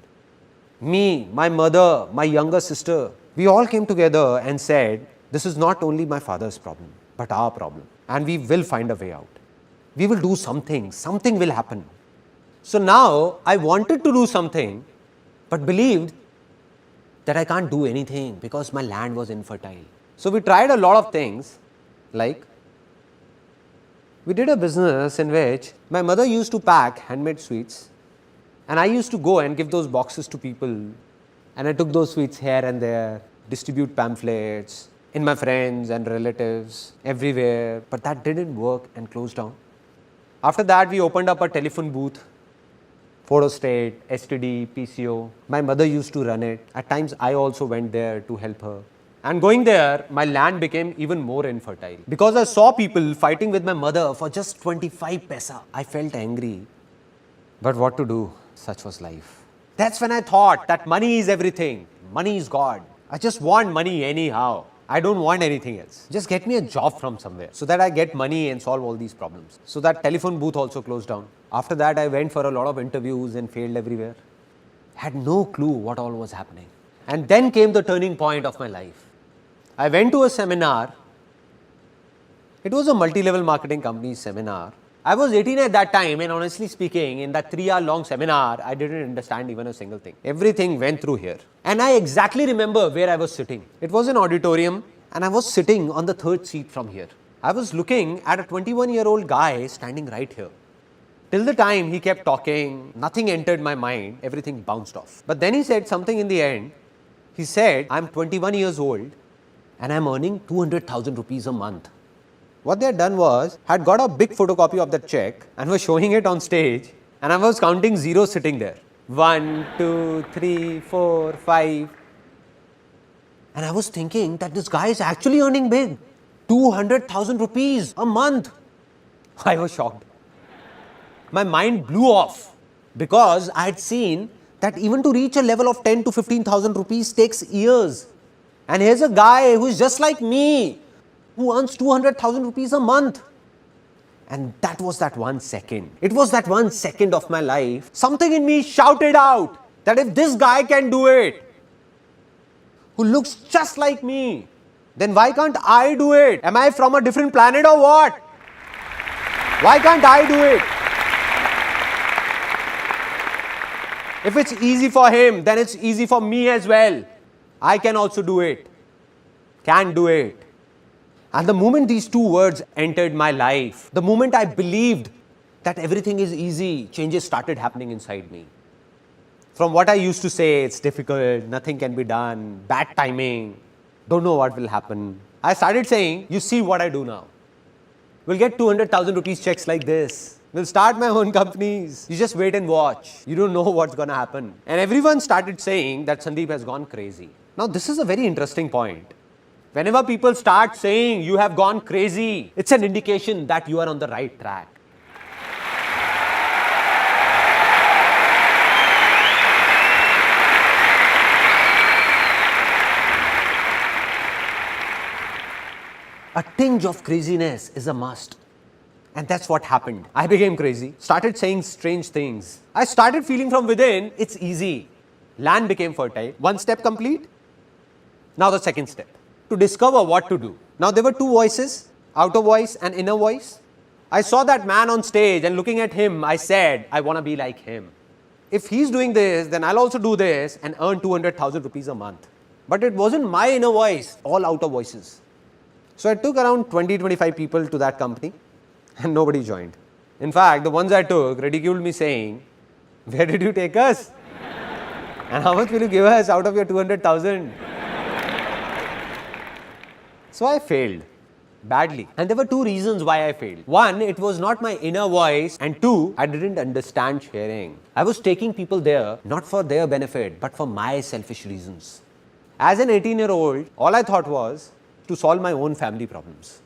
[SPEAKER 2] Me, my mother, my younger sister, we all came together and said, this is not only my father's problem, but our problem. and we will find a way out. We will do something will happen. So now I wanted to do something, but believed that I can't do anything because my land was infertile. So we tried a lot of things, like we did a business in which my mother used to pack handmade sweets, and I used to go and give those boxes to people, and I took those sweets here and there, distribute pamphlets in my friends and relatives everywhere, but that didn't work and closed down. After that, we opened up a telephone booth, photo state, STD, PCO. My mother used to run it. At times, I also went there to help her. And going there, my land became even more infertile. Because I saw people fighting with my mother for just 25 paisa. I felt angry. But what to do? Such was life. That's when I thought that money is everything. Money is God. I just want money anyhow. I don't want anything else. Just get me a job from somewhere so that I get money and solve all these problems. So that telephone booth also closed down. After that, I went for a lot of interviews and failed everywhere. Had no clue what all was happening. And then came the turning point of my life. I went to a seminar. It was a multi-level marketing company seminar. I was 18 at that time, and honestly speaking, in that 3-hour long seminar, I didn't understand even a single thing. Everything went through here. And I exactly remember where I was sitting. It was an auditorium, and I was sitting on the third seat from here. I was looking at a 21-year-old guy standing right here. Till the time he kept talking, nothing entered my mind, everything bounced off. But then he said something in the end. He said, I'm 21 years old and I'm earning 200,000 rupees a month. What they had done was, had got a big photocopy of that check and was showing it on stage, and I was counting zeros sitting there. 1, 2, 3, 4, 5. And I was thinking that this guy is actually earning big. 200,000 rupees a month. I was shocked. My mind blew off because I had seen that even to reach a level of 10 to 15,000 rupees takes years. And here's a guy who is just like me, who earns 200,000 rupees a month. And that was that 1 second. It was that 1 second of my life. Something in me shouted out that if this guy can do it, who looks just like me, then why can't I do it? Am I from a different planet or what? Why can't I do it? If it's easy for him, then it's easy for me as well. I can also do it. Can do it. And the moment these two words entered my life, the moment I believed that everything is easy, changes started happening inside me. From what I used to say, it's difficult, nothing can be done, bad timing, don't know what will happen, I started saying, you see what I do now. We'll get 200,000 rupees checks like this. We'll start my own companies. You just wait and watch. You don't know what's going to happen. And everyone started saying that Sandeep has gone crazy. Now, this is a very interesting point. Whenever people start saying you have gone crazy, it's an indication that you are on the right track. A tinge of craziness is a must. And that's what happened. I became crazy, started saying strange things. I started feeling from within, it's easy. Land became fertile. 1 step complete. Now the second step, to discover what to do. Now there were 2 voices, outer voice and inner voice. I saw that man on stage and looking at him, I said, I want to be like him. If he's doing this, then I'll also do this and earn 200,000 rupees a month. But it wasn't my inner voice, all outer voices. So I took around 20-25 people to that company and nobody joined. In fact, the ones I took ridiculed me saying, where did you take us? And how much will you give us out of your 200,000? So I failed badly. And there were 2 reasons why I failed. 1, it was not my inner voice. And 2, I didn't understand sharing. I was taking people there not for their benefit, but for my selfish reasons. As an 18-year-old, all I thought was to solve my own family problems.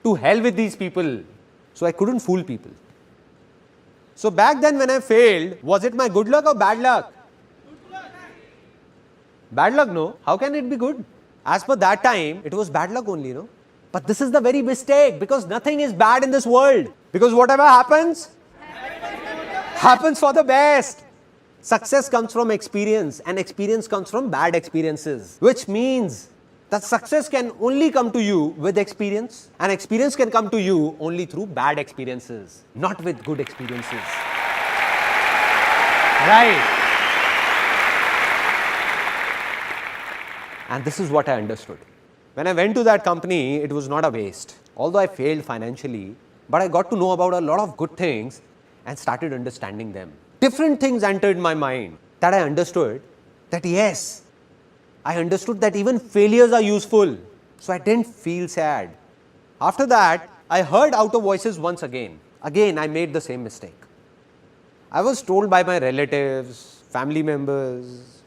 [SPEAKER 2] To hell with these people. So I couldn't fool people. So back then when I failed, was it my good luck or bad luck? Bad luck, no. How can it be good? As per that time, it was bad luck only, no? But this is the very mistake, because nothing is bad in this world. Because whatever happens, happens for the best. Success comes from experience, and experience comes from bad experiences. Which means that success can only come to you with experience, and experience can come to you only through bad experiences, not with good experiences. Right. And this is what I understood. When I went to that company, it was not a waste. Although I failed financially, but I got to know about a lot of good things and started understanding them. Different things entered my mind that I understood that yes, I understood that even failures are useful. So I didn't feel sad. After that, I heard outer voices once again. Again, I made the same mistake. I was told by my relatives, family members,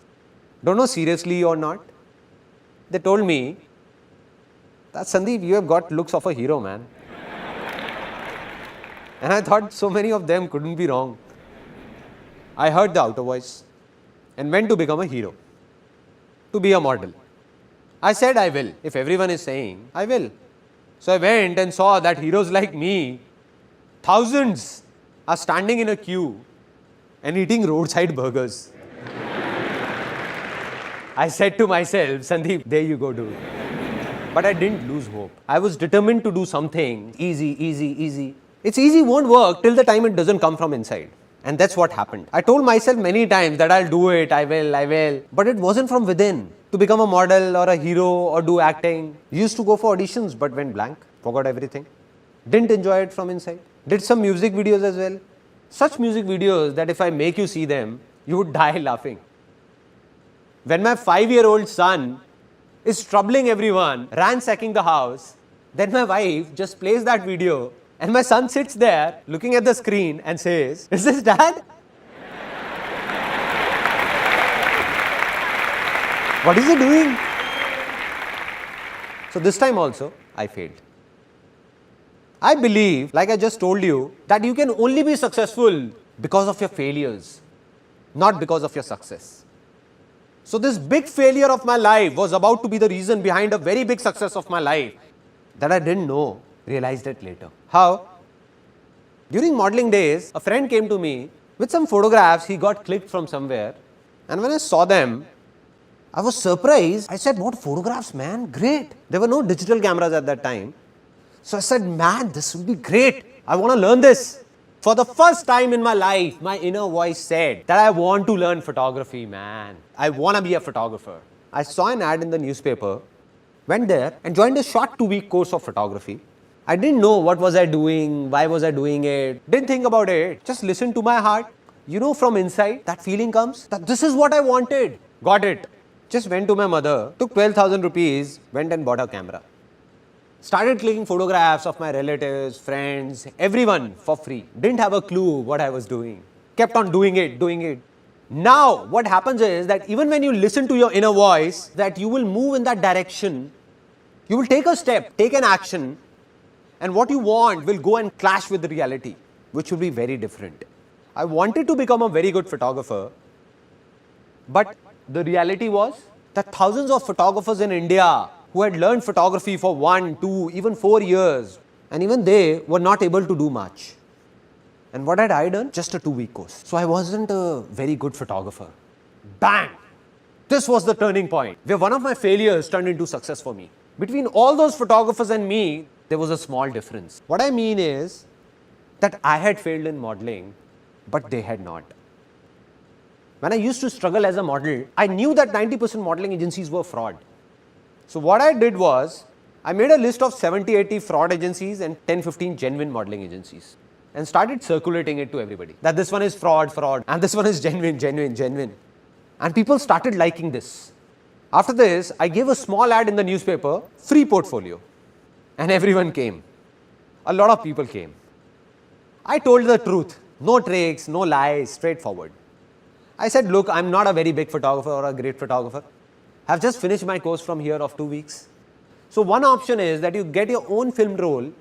[SPEAKER 2] don't know seriously or not. They told me that Sandeep, you have got looks of a hero, man. And I thought so many of them couldn't be wrong. I heard the outer voice and went to become a hero, to be a model. I said I will. If everyone is saying, I will. So I went and saw that heroes like me, thousands, are standing in a queue and eating roadside burgers. I said to myself, Sandeep, there you go, dude. But I didn't lose hope. I was determined to do something easy. It's easy won't work till the time it doesn't come from inside. And that's what happened. I told myself many times that I'll do it, I will. But it wasn't from within. To become a model or a hero or do acting. Used to go for auditions but went blank. Forgot everything. Didn't enjoy it from inside. Did some music videos as well. Such music videos that if I make you see them, you would die laughing. When my 5-year-old son is troubling everyone, ransacking the house, then my wife just plays that video and my son sits there looking at the screen and says, "Is this dad?" What is he doing? So this time also, I failed. I believe, like I just told you, that you can only be successful because of your failures, not because of your success. So this big failure of my life was about to be the reason behind a very big success of my life that I didn't know, realized it later. How? During modeling days, a friend came to me with some photographs he got clicked from somewhere, and when I saw them, I was surprised. I said, "What photographs, man? Great." There were no digital cameras at that time. So I said, "Man, this will be great. I want to learn this." For the first time in my life, my inner voice said that I want to learn photography, man. I want to be a photographer. I saw an ad in the newspaper, went there and joined a short 2-week course of photography. I didn't know what was I doing, why was I doing it, didn't think about it, just listened to my heart. You know, from inside, that feeling comes that this is what I wanted. Got it. Just went to my mother, took 12,000 rupees, went and bought a camera. Started clicking photographs of my relatives, friends, everyone for free. Didn't have a clue what I was doing. Kept on doing it. Now, what happens is that even when you listen to your inner voice, that you will move in that direction. You will take a step, take an action, and what you want will go and clash with the reality, which will be very different. I wanted to become a very good photographer, but the reality was that thousands of photographers in India who had learned photography for 1, 2, even 4 years, and even they were not able to do much. And what had I done? Just a 2-week course. So I wasn't a very good photographer. Bang! This was the turning point where one of my failures turned into success for me. Between all those photographers and me, there was a small difference. What I mean is that I had failed in modeling, but they had not. When I used to struggle as a model, I knew that 90% modeling agencies were fraud. So what I did was, I made a list of 70-80 fraud agencies and 10-15 genuine modeling agencies and started circulating it to everybody. That this one is fraud, and this one is genuine. And people started liking this. After this, I gave a small ad in the newspaper, free portfolio. And everyone came. A lot of people came. I told the truth. No tricks, no lies, straightforward. I said, look, I'm not a very big photographer or a great photographer. I've just finished my course from here of 2 weeks. So one option is that you get your own film roll,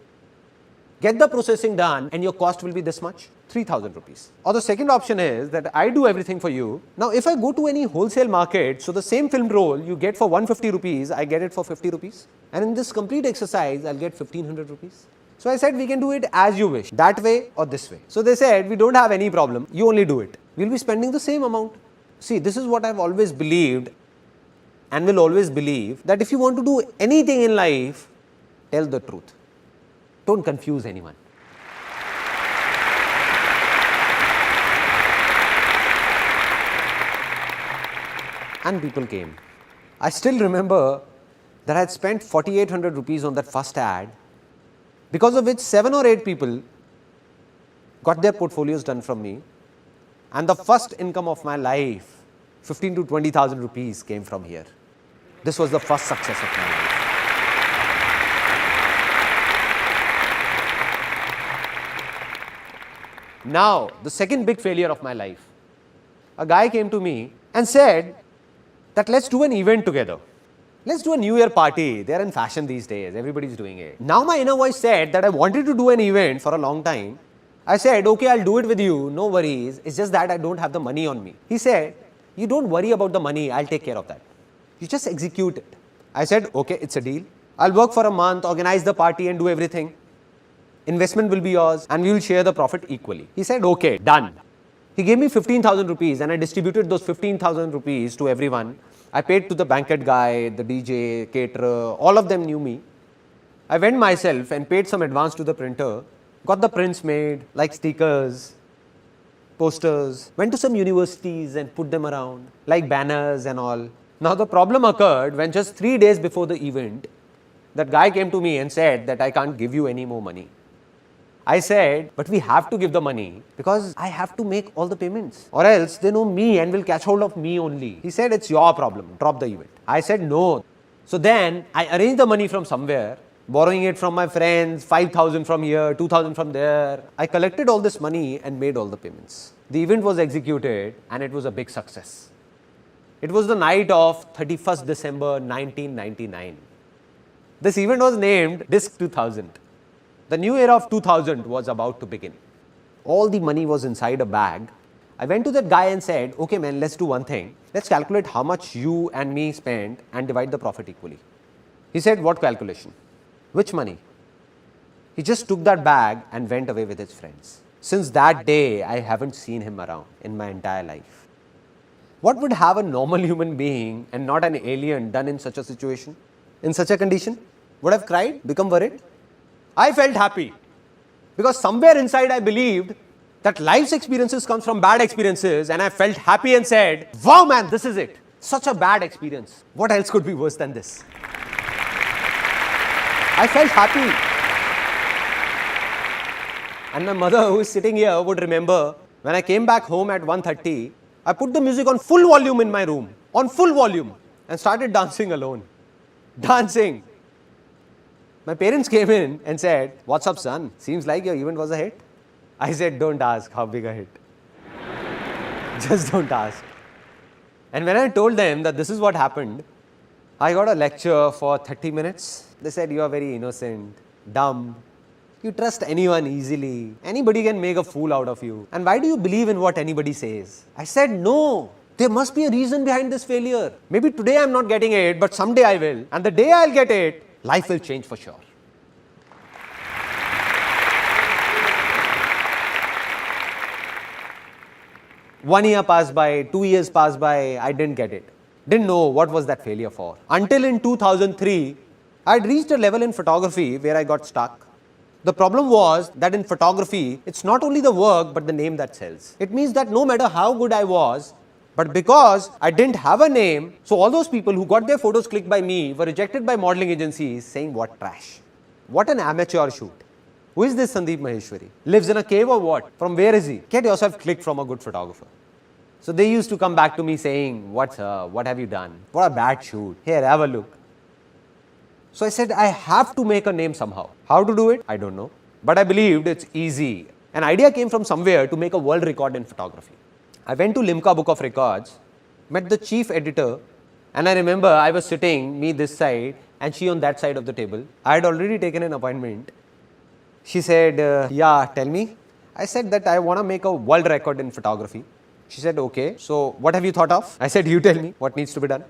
[SPEAKER 2] get the processing done, and your cost will be this much, 3,000 rupees. Or the second option is that I do everything for you. Now, if I go to any wholesale market, so the same film roll you get for 150 rupees, I get it for 50 rupees. And in this complete exercise, I'll get 1,500 rupees. So I said, we can do it as you wish, that way or this way. So they said, we don't have any problem, you only do it. We'll be spending the same amount. See, this is what I've always believed, and will always believe that if you want to do anything in life, tell the truth. Don't confuse anyone. And people came. I still remember that I had spent 4,800 rupees on that first ad, because of which 7 or 8 people got their portfolios done from me, and the first income of my life, 15 to 20,000 rupees, came from here. This was the first success of my life. Now, the second big failure of my life. A guy came to me and said that let's do an event together. Let's do a New Year party. They are in fashion these days. Everybody's doing it. Now my inner voice said that I wanted to do an event for a long time. I said, okay, I'll do it with you. No worries. It's just that I don't have the money on me. He said, you don't worry about the money. I'll take care of that. You just execute it. I said, okay, it's a deal. I'll work for a month, organize the party and do everything. Investment will be yours and we will share the profit equally. He said, okay, done. He gave me 15,000 rupees and I distributed those 15,000 rupees to everyone. I paid to the banquet guy, the DJ, caterer, all of them knew me. I went myself and paid some advance to the printer, got the prints made like stickers, posters, went to some universities and put them around like banners and all. Now the problem occurred when just 3 days before the event, that guy came to me and said that I can't give you any more money. I said, but we have to give the money because I have to make all the payments or else they know me and will catch hold of me only. He said, it's your problem, drop the event. I said, no. So then I arranged the money from somewhere, borrowing it from my friends, 5,000 from here, 2,000 from there. I collected all this money and made all the payments. The event was executed and it was a big success. It was the night of 31st December 1999. This event was named Disc 2000. The new era of 2000 was about to begin. All the money was inside a bag. I went to that guy and said, okay man, let's do one thing. Let's calculate how much you and me spent and divide the profit equally. He said, what calculation? Which money? He just took that bag and went away with his friends. Since that day, I haven't seen him around in my entire life. What would have a normal human being and not an alien done in such a situation? In such a condition? Would have cried, become worried? I felt happy because somewhere inside I believed that life's experiences come from bad experiences, and I felt happy and said, wow man, this is it. Such a bad experience. What else could be worse than this? I felt happy. And my mother, who is sitting here, would remember when I came back home at 1:30, I put the music on full volume in my room, on full volume, and started dancing alone. Dancing. My parents came in and said, what's up son? Seems like your event was a hit. I said, don't ask how big a hit. Just don't ask. And when I told them that this is what happened, I got a lecture for 30 minutes. They said, you are very innocent, dumb. You trust anyone easily. Anybody can make a fool out of you. And why do you believe in what anybody says? I said, no. There must be a reason behind this failure. Maybe today I'm not getting it, but someday I will. And the day I'll get it, life will change for sure. One year passed by, 2 years passed by, I didn't get it. Didn't know what was that failure for. Until in 2003, I had reached a level in photography where I got stuck. The problem was that in photography, it's not only the work but the name that sells. It means that no matter how good I was, but because I didn't have a name, so all those people who got their photos clicked by me were rejected by modeling agencies saying, what trash. What an amateur shoot. Who is this Sandeep Maheshwari? Lives in a cave or what? From where is he? Get yourself clicked from a good photographer. So they used to come back to me saying, what have you done? What a bad shoot. Here, have a look. So I said, I have to make a name somehow. How to do it? I don't know. But I believed it's easy. An idea came from somewhere to make a world record in photography. I went to Limca Book of Records, met the chief editor, and I remember I was sitting, me this side, and she on that side of the table. I had already taken an appointment. She said, yeah, tell me. I said that I want to make a world record in photography. She said, okay, so what have you thought of? I said, you tell me what needs to be done.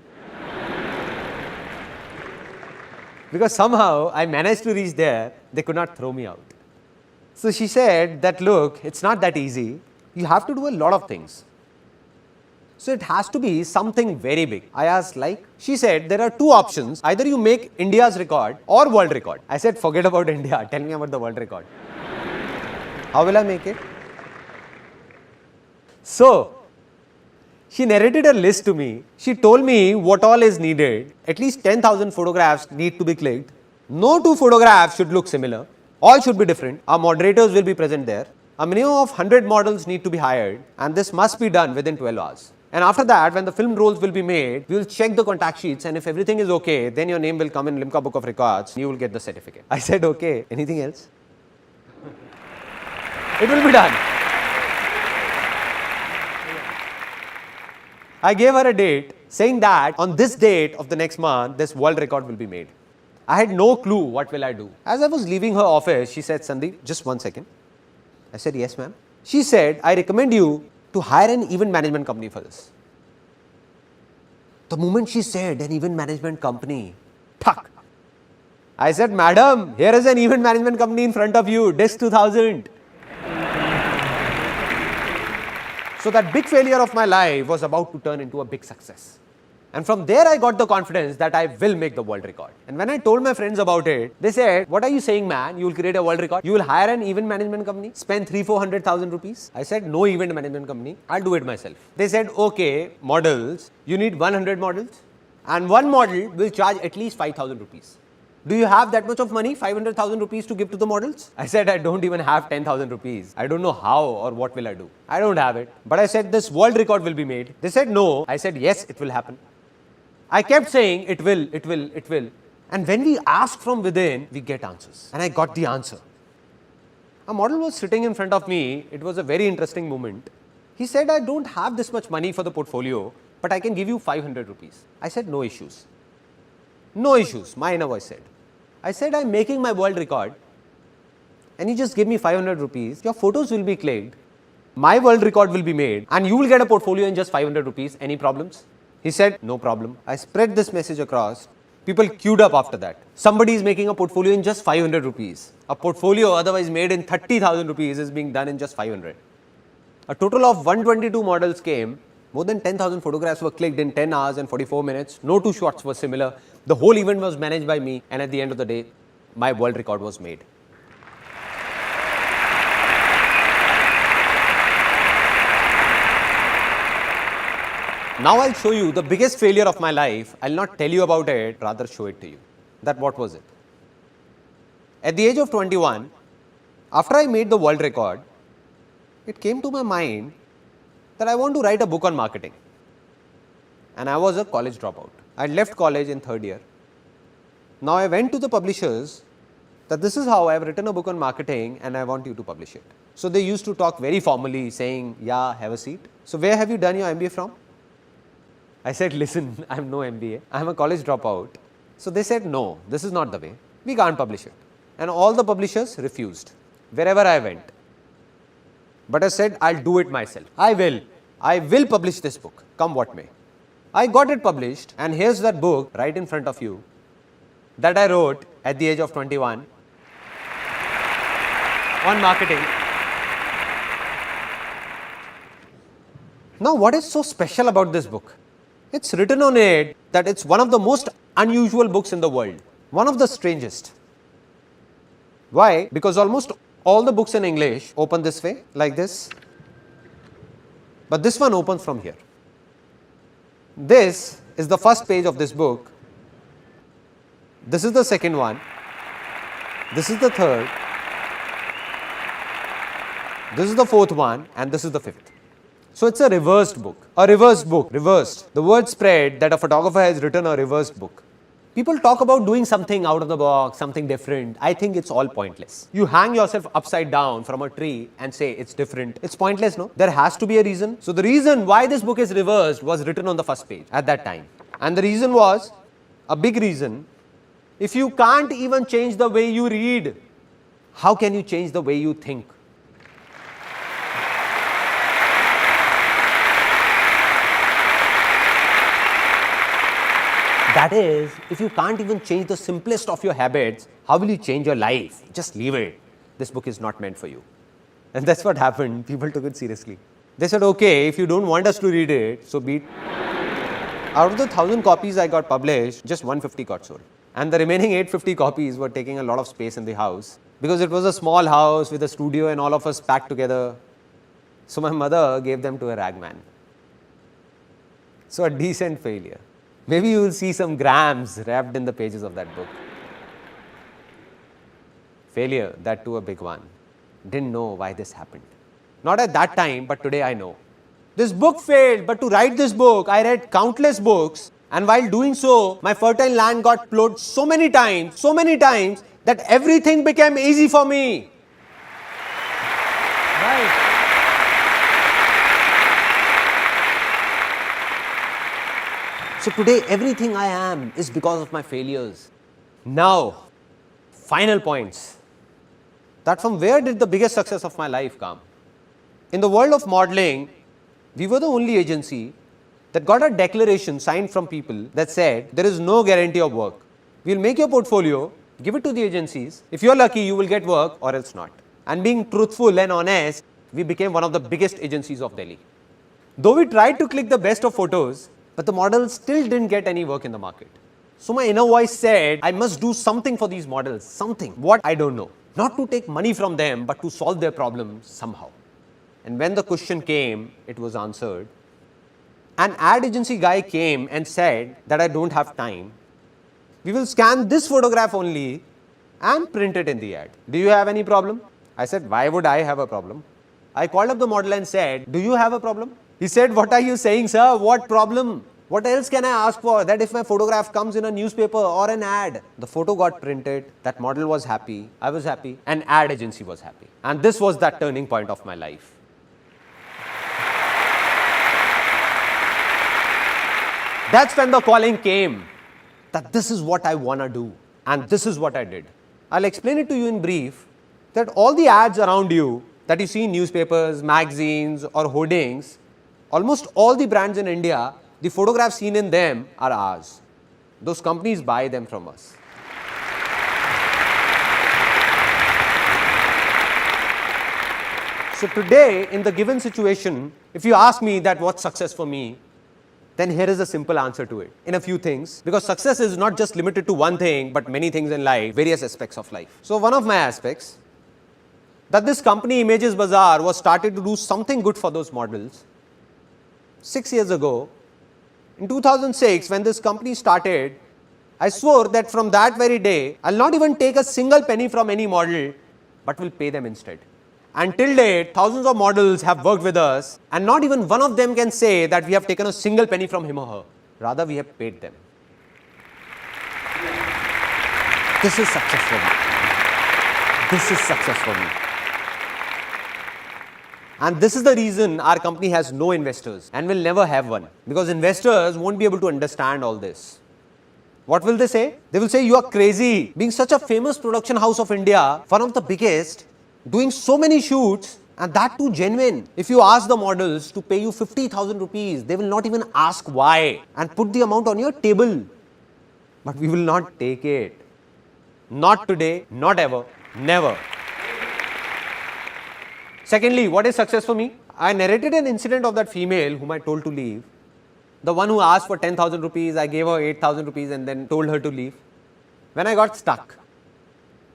[SPEAKER 2] Because somehow I managed to reach there, they could not throw me out. So she said that, look, it's not that easy. You have to do a lot of things. So it has to be something very big. I asked like, she said there are two options. Either you make India's record or world record. I said forget about India, tell me about the world record. How will I make it? So she narrated a list to me. She told me what all is needed. At least 10,000 photographs need to be clicked. No two photographs should look similar. All should be different. Our moderators will be present there. A minimum of 100 models need to be hired, and this must be done within 12 hours. And after that, when the film rolls will be made, we will check the contact sheets, and if everything is okay, then your name will come in Limca Book of Records. You will get the certificate. I said, okay. Anything else? It will be done. I gave her a date saying that on this date of the next month, this world record will be made. I had no clue what will I do. As I was leaving her office, she said, Sandeep, just 1 second. I said, yes, ma'am. She said, I recommend you to hire an event management company for this. The moment she said an event management company, tuck. I said, madam, here is an event management company in front of you, Disk 2000. So that big failure of my life was about to turn into a big success. And from there I got the confidence that I will make the world record. And when I told my friends about it, they said, what are you saying, man? You will create a world record? You will hire an event management company? Spend 300,000-400,000 rupees? I said, no event management company. I'll do it myself. They said, okay, models. You need 100 models. And one model will charge at least 5,000 rupees. Do you have that much of money, 500,000 rupees to give to the models? I said, I don't even have 10,000 rupees. I don't know how or what will I do. I don't have it. But I said, this world record will be made. They said, no. I said, yes, it will happen. I kept saying, it will, it will, it will. And when we ask from within, we get answers. And I got the answer. A model was sitting in front of me. It was a very interesting moment. He said, I don't have this much money for the portfolio, but I can give you 500 rupees. I said, no issues. No issues, my inner voice said. I said, I'm making my world record. And you just give me 500 rupees. Your photos will be clicked. My world record will be made. And you will get a portfolio in just 500 rupees. Any problems? He said, no problem. I spread this message across. People queued up after that. Somebody is making a portfolio in just 500 rupees. A portfolio otherwise made in 30,000 rupees is being done in just 500. A total of 122 models came. More than 10,000 photographs were clicked in 10 hours and 44 minutes. No two shots were similar. The whole event was managed by me. And at the end of the day, my world record was made. Now I'll show you the biggest failure of my life. I'll not tell you about it, rather show it to you. That what was it? At the age of 21, after I made the world record, it came to my mind that I want to write a book on marketing. And I was a college dropout. I left college in third year. Now I went to the publishers that this is how I have written a book on marketing and I want you to publish it. So they used to talk very formally saying, yeah, have a seat. So where have you done your MBA from? I said, listen, I have no MBA. I am a college dropout. So they said, no, this is not the way. We can't publish it. And all the publishers refused wherever I went. But I said, I'll do it myself. I will publish this book, come what may. I got it published, and here's that book right in front of you that I wrote at the age of 21 on marketing. Now, what is so special about this book? It's written on it that it's one of the most unusual books in the world, one of the strangest. Why? Because almost all the books in English open this way, like this. But this one opens from here. This is the first page of this book. This is the second one. This is the third. This is the fourth one, and this is the fifth. So it's a reversed book. A reversed book. Reversed. The word spread that a photographer has written a reversed book. People talk about doing something out of the box, something different. I think it's all pointless. You hang yourself upside down from a tree and say it's different. It's pointless, no? There has to be a reason. So the reason why this book is reversed was written on the first page at that time. And the reason was, a big reason, if you can't even change the way you read, how can you change the way you think? That is, if you can't even change the simplest of your habits, how will you change your life? Just leave it. This book is not meant for you. And that's what happened. People took it seriously. They said, okay, if you don't want us to read it, so be it. Out of the 1,000 copies I got published, just 150 got sold. And the remaining 850 copies were taking a lot of space in the house because it was a small house with a studio and all of us packed together. So my mother gave them to a ragman. So a decent failure. Maybe you will see some grams wrapped in the pages of that book. Failure, that too a big one. Didn't know why this happened. Not at that time, but today I know. This book failed, but to write this book, I read countless books, and while doing so, my fertile land got plowed so many times, that everything became easy for me. Right. So today, everything I am is because of my failures. Now, final points. That from where did the biggest success of my life come? In the world of modeling, we were the only agency that got a declaration signed from people that said there is no guarantee of work. We'll make your portfolio, give it to the agencies. If you're lucky, you will get work or else not. And being truthful and honest, we became one of the biggest agencies of Delhi. Though we tried to click the best of photos, but the models still didn't get any work in the market. So my inner voice said, I must do something for these models, something. What? I don't know. Not to take money from them, but to solve their problems somehow. And when the question came, it was answered. An ad agency guy came and said that I don't have time. We will scan this photograph only and print it in the ad. Do you have any problem? I said, why would I have a problem? I called up the model and said, do you have a problem? He said, what are you saying, sir? What problem? What else can I ask for? That if my photograph comes in a newspaper or an ad, the photo got printed, that model was happy, I was happy, and ad agency was happy. And this was that turning point of my life. That's when the calling came that this is what I want to do and this is what I did. I'll explain it to you in brief that all the ads around you that you see in newspapers, magazines or hoardings, almost all the brands in India, the photographs seen in them are ours. Those companies buy them from us. So today in the given situation, if you ask me that what's success for me, then here is a simple answer to it in a few things, because success is not just limited to one thing but many things in life, various aspects of life. So one of my aspects, that this company Images Bazaar was started to do something good for those models 6 years ago. In 2006, when this company started, I swore that from that very day, I'll not even take a single penny from any model, but will pay them instead. Until date, thousands of models have worked with us, and not even one of them can say that we have taken a single penny from him or her. Rather, we have paid them. This is success for me. This is success for me. And this is the reason our company has no investors and will never have one, because investors won't be able to understand all this. What will they say? They will say, you are crazy. Being such a famous production house of India, one of the biggest, doing so many shoots, and that too genuine. If you ask the models to pay you 50,000 rupees, they will not even ask why and put the amount on your table. But we will not take it. Not today, not ever, never. Secondly, what is success for me? I narrated an incident of that female whom I told to leave. The one who asked for 10,000 rupees, I gave her 8,000 rupees and then told her to leave. When I got stuck,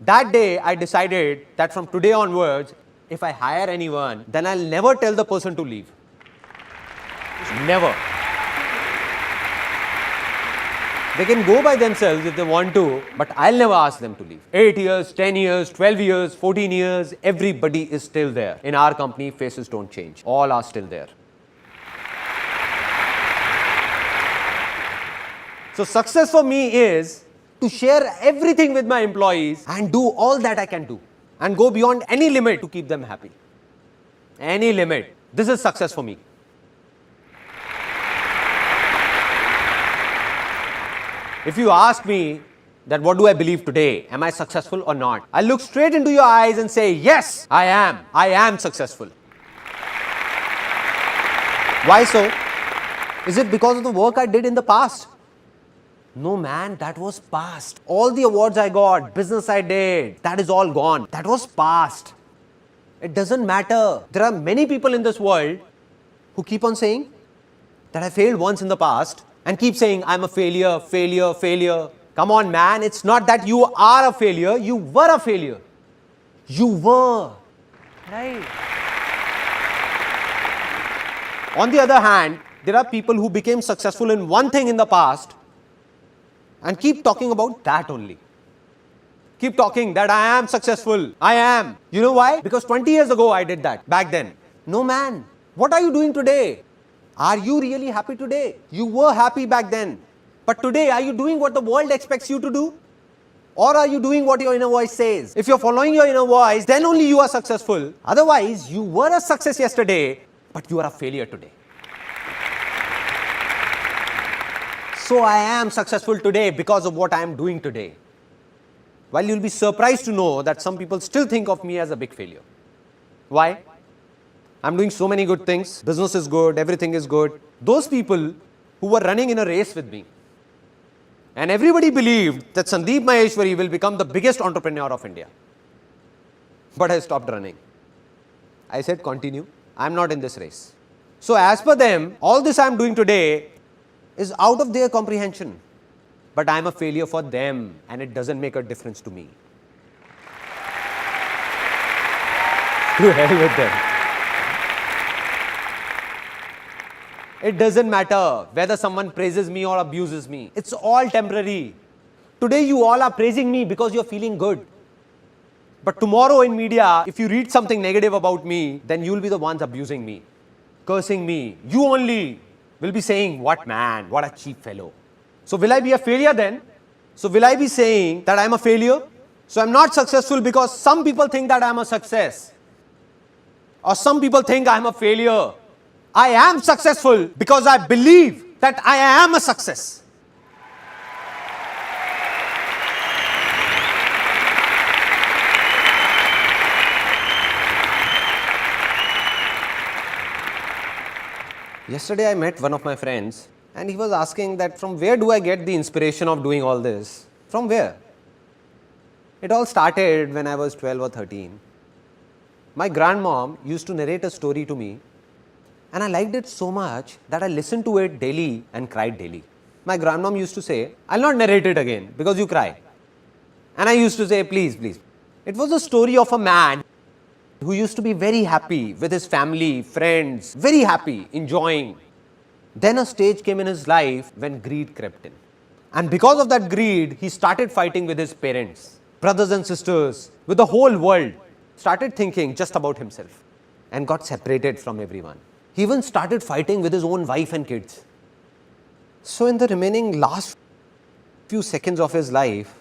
[SPEAKER 2] that day I decided that from today onwards, if I hire anyone, then I'll never tell the person to leave. Never. They can go by themselves if they want to, but I'll never ask them to leave. 8 years, 10 years, 12 years, 14 years, everybody is still there. In our company, faces don't change. All are still there. So success for me is to share everything with my employees and do all that I can do and go beyond any limit to keep them happy. Any limit. This is success for me. If you ask me that what do I believe today, am I successful or not? I look straight into your eyes and say, yes, I am successful. Why so? Is it because of the work I did in the past? No man, that was past. All the awards I got, business I did, that is all gone. That was past. It doesn't matter. There are many people in this world who keep on saying that I failed once in the past and keep saying I'm a failure, failure, failure. Come on, man, it's not that you are a failure, you were a failure. You were. Right. On the other hand, there are people who became successful in one thing in the past and keep talking about that only. Keep talking that I am successful. I am. You know why? Because 20 years ago I did that back then. No, man. What are you doing today? Are you really happy today? You were happy back then. But today, are you doing what the world expects you to do? Or are you doing what your inner voice says? If you're following your inner voice, then only you are successful. Otherwise, you were a success yesterday, but you are a failure today. So I am successful today because of what I am doing today. While you'll be surprised to know that some people still think of me as a big failure. Why? I'm doing so many good things. Business is good, everything is good. Those people who were running in a race with me, and everybody believed that Sandeep Maheshwari will become the biggest entrepreneur of India. But I stopped running. I said, continue. I'm not in this race. So as per them, all this I'm doing today is out of their comprehension. But I'm a failure for them and it doesn't make a difference to me. To hell with them. It doesn't matter whether someone praises me or abuses me. It's all temporary. Today you all are praising me because you're feeling good. But tomorrow in media, if you read something negative about me, then you'll be the ones abusing me, cursing me. You only will be saying, what man, what a cheap fellow. So will I be a failure then? So will I be saying that I'm a failure? So I'm not successful because some people think that I'm a success. Or some people think I'm a failure. I am successful because I believe that I am a success. Yesterday I met one of my friends and he was asking that from where do I get the inspiration of doing all this? From where? It all started when I was 12 or 13. My grandmom used to narrate a story to me and I liked it so much that I listened to it daily and cried daily. My grandmom used to say, I'll not narrate it again because you cry. And I used to say, please, please. It was a story of a man who used to be very happy with his family, friends, very happy, enjoying. Then a stage came in his life when greed crept in. And because of that greed, he started fighting with his parents, brothers and sisters, with the whole world. Started thinking just about himself and got separated from everyone. He even started fighting with his own wife and kids. So in the remaining last few seconds of his life,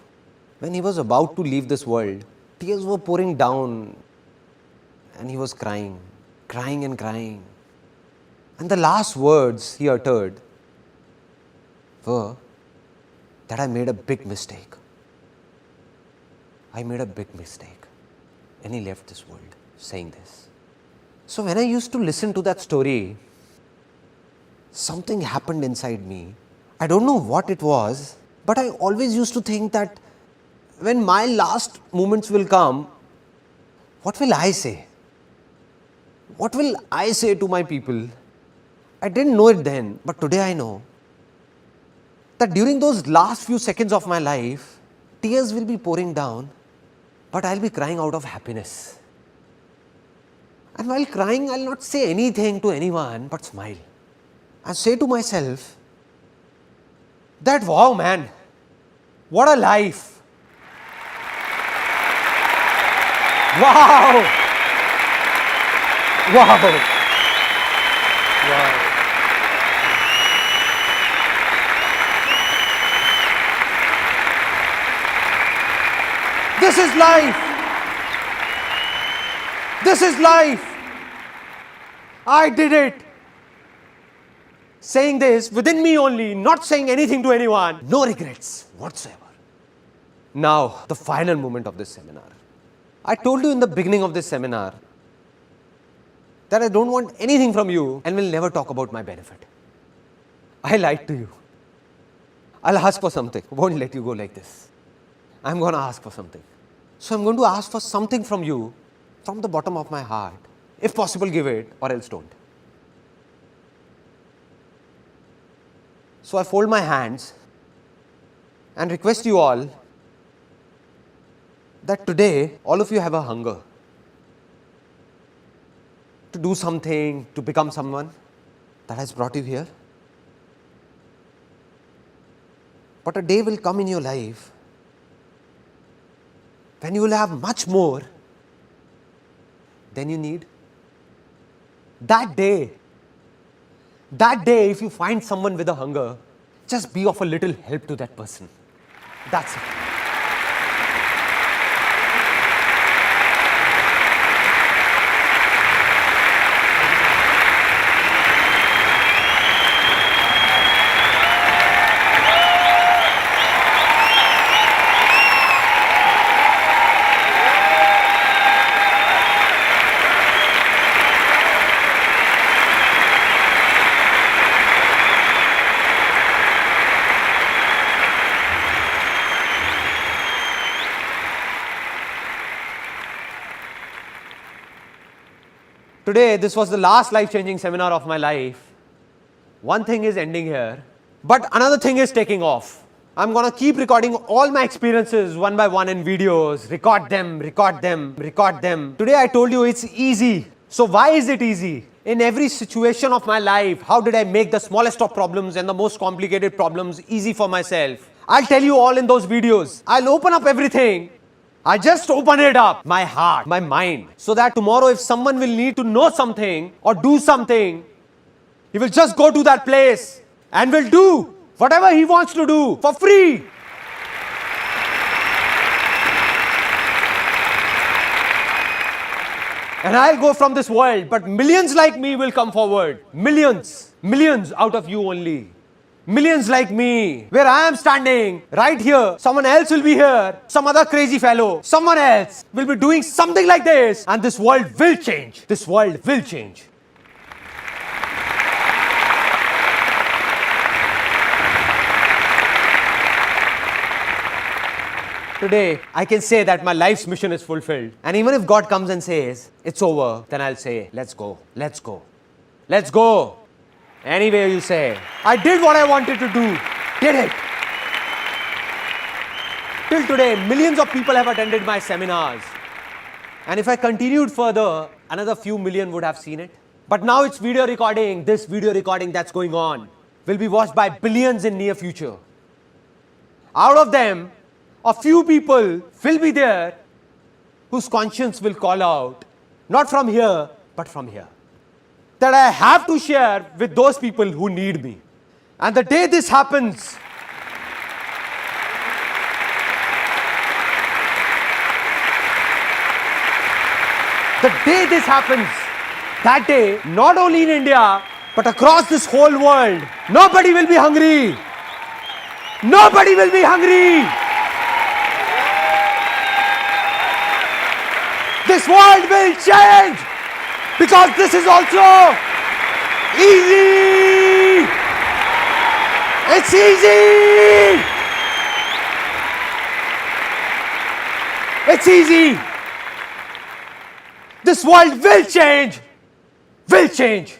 [SPEAKER 2] when he was about to leave this world, tears were pouring down and he was crying, crying and crying. And the last words he uttered were that I made a big mistake. I made a big mistake. And he left this world saying this. So when I used to listen to that story, something happened inside me. I don't know what it was, but I always used to think that when my last moments will come, what will I say? What will I say to my people? I didn't know it then, but today I know that during those last few seconds of my life, tears will be pouring down, but I'll be crying out of happiness. And while crying, I'll not say anything to anyone, but smile. And say to myself that, wow, man, what a life. Wow. Wow. Wow. This is life. This is life. I did it. Saying this within me only, not saying anything to anyone, no regrets whatsoever. Now, the final moment of this seminar. I told you in the beginning of this seminar that I don't want anything from you and will never talk about my benefit. I lied to you. I'll ask for something. Won't let you go like this. I'm going to ask for something. So I'm going to ask for something from you from the bottom of my heart. If possible, give it or else don't. So I fold my hands and request you all that today all of you have a hunger to do something, to become someone that has brought you here. But a day will come in your life when you will have much more than you need. That day, if you find someone with a hunger, just be of a little help to that person. That's it. Today, this was the last life-changing seminar of my life. One thing is ending here, but another thing is taking off. I'm gonna keep recording all my experiences one by one in videos, record them. Today I told you it's easy. So why is it easy? In every situation of my life, how did I make the smallest of problems and the most complicated problems easy for myself? I'll tell you all in those videos. I'll open up everything. I just open it up, my heart, my mind, so that tomorrow if someone will need to know something or do something, he will just go to that place and will do whatever he wants to do for free. And I'll go from this world, but millions like me will come forward. Millions out of you only. Millions like me, where I am standing, right here, someone else will be here, some other crazy fellow, someone else will be doing something like this, and this world will change. This world will change. Today, I can say that my life's mission is fulfilled. And even if God comes and says, it's over, then I'll say, let's go, let's go, let's go. Anyway you say, I did what I wanted to do, did it. Till today, millions of people have attended my seminars. And if I continued further, another few million would have seen it. But now it's video recording, this video recording that's going on will be watched by billions in near future. Out of them, a few people will be there whose conscience will call out, not from here, but from here. That I have to share with those people who need me. And the day this happens, that day, not only in India, but across this whole world, nobody will be hungry. Nobody will be hungry. This world will change. Because this is also easy. It's easy. It's easy. This world will change. Will change.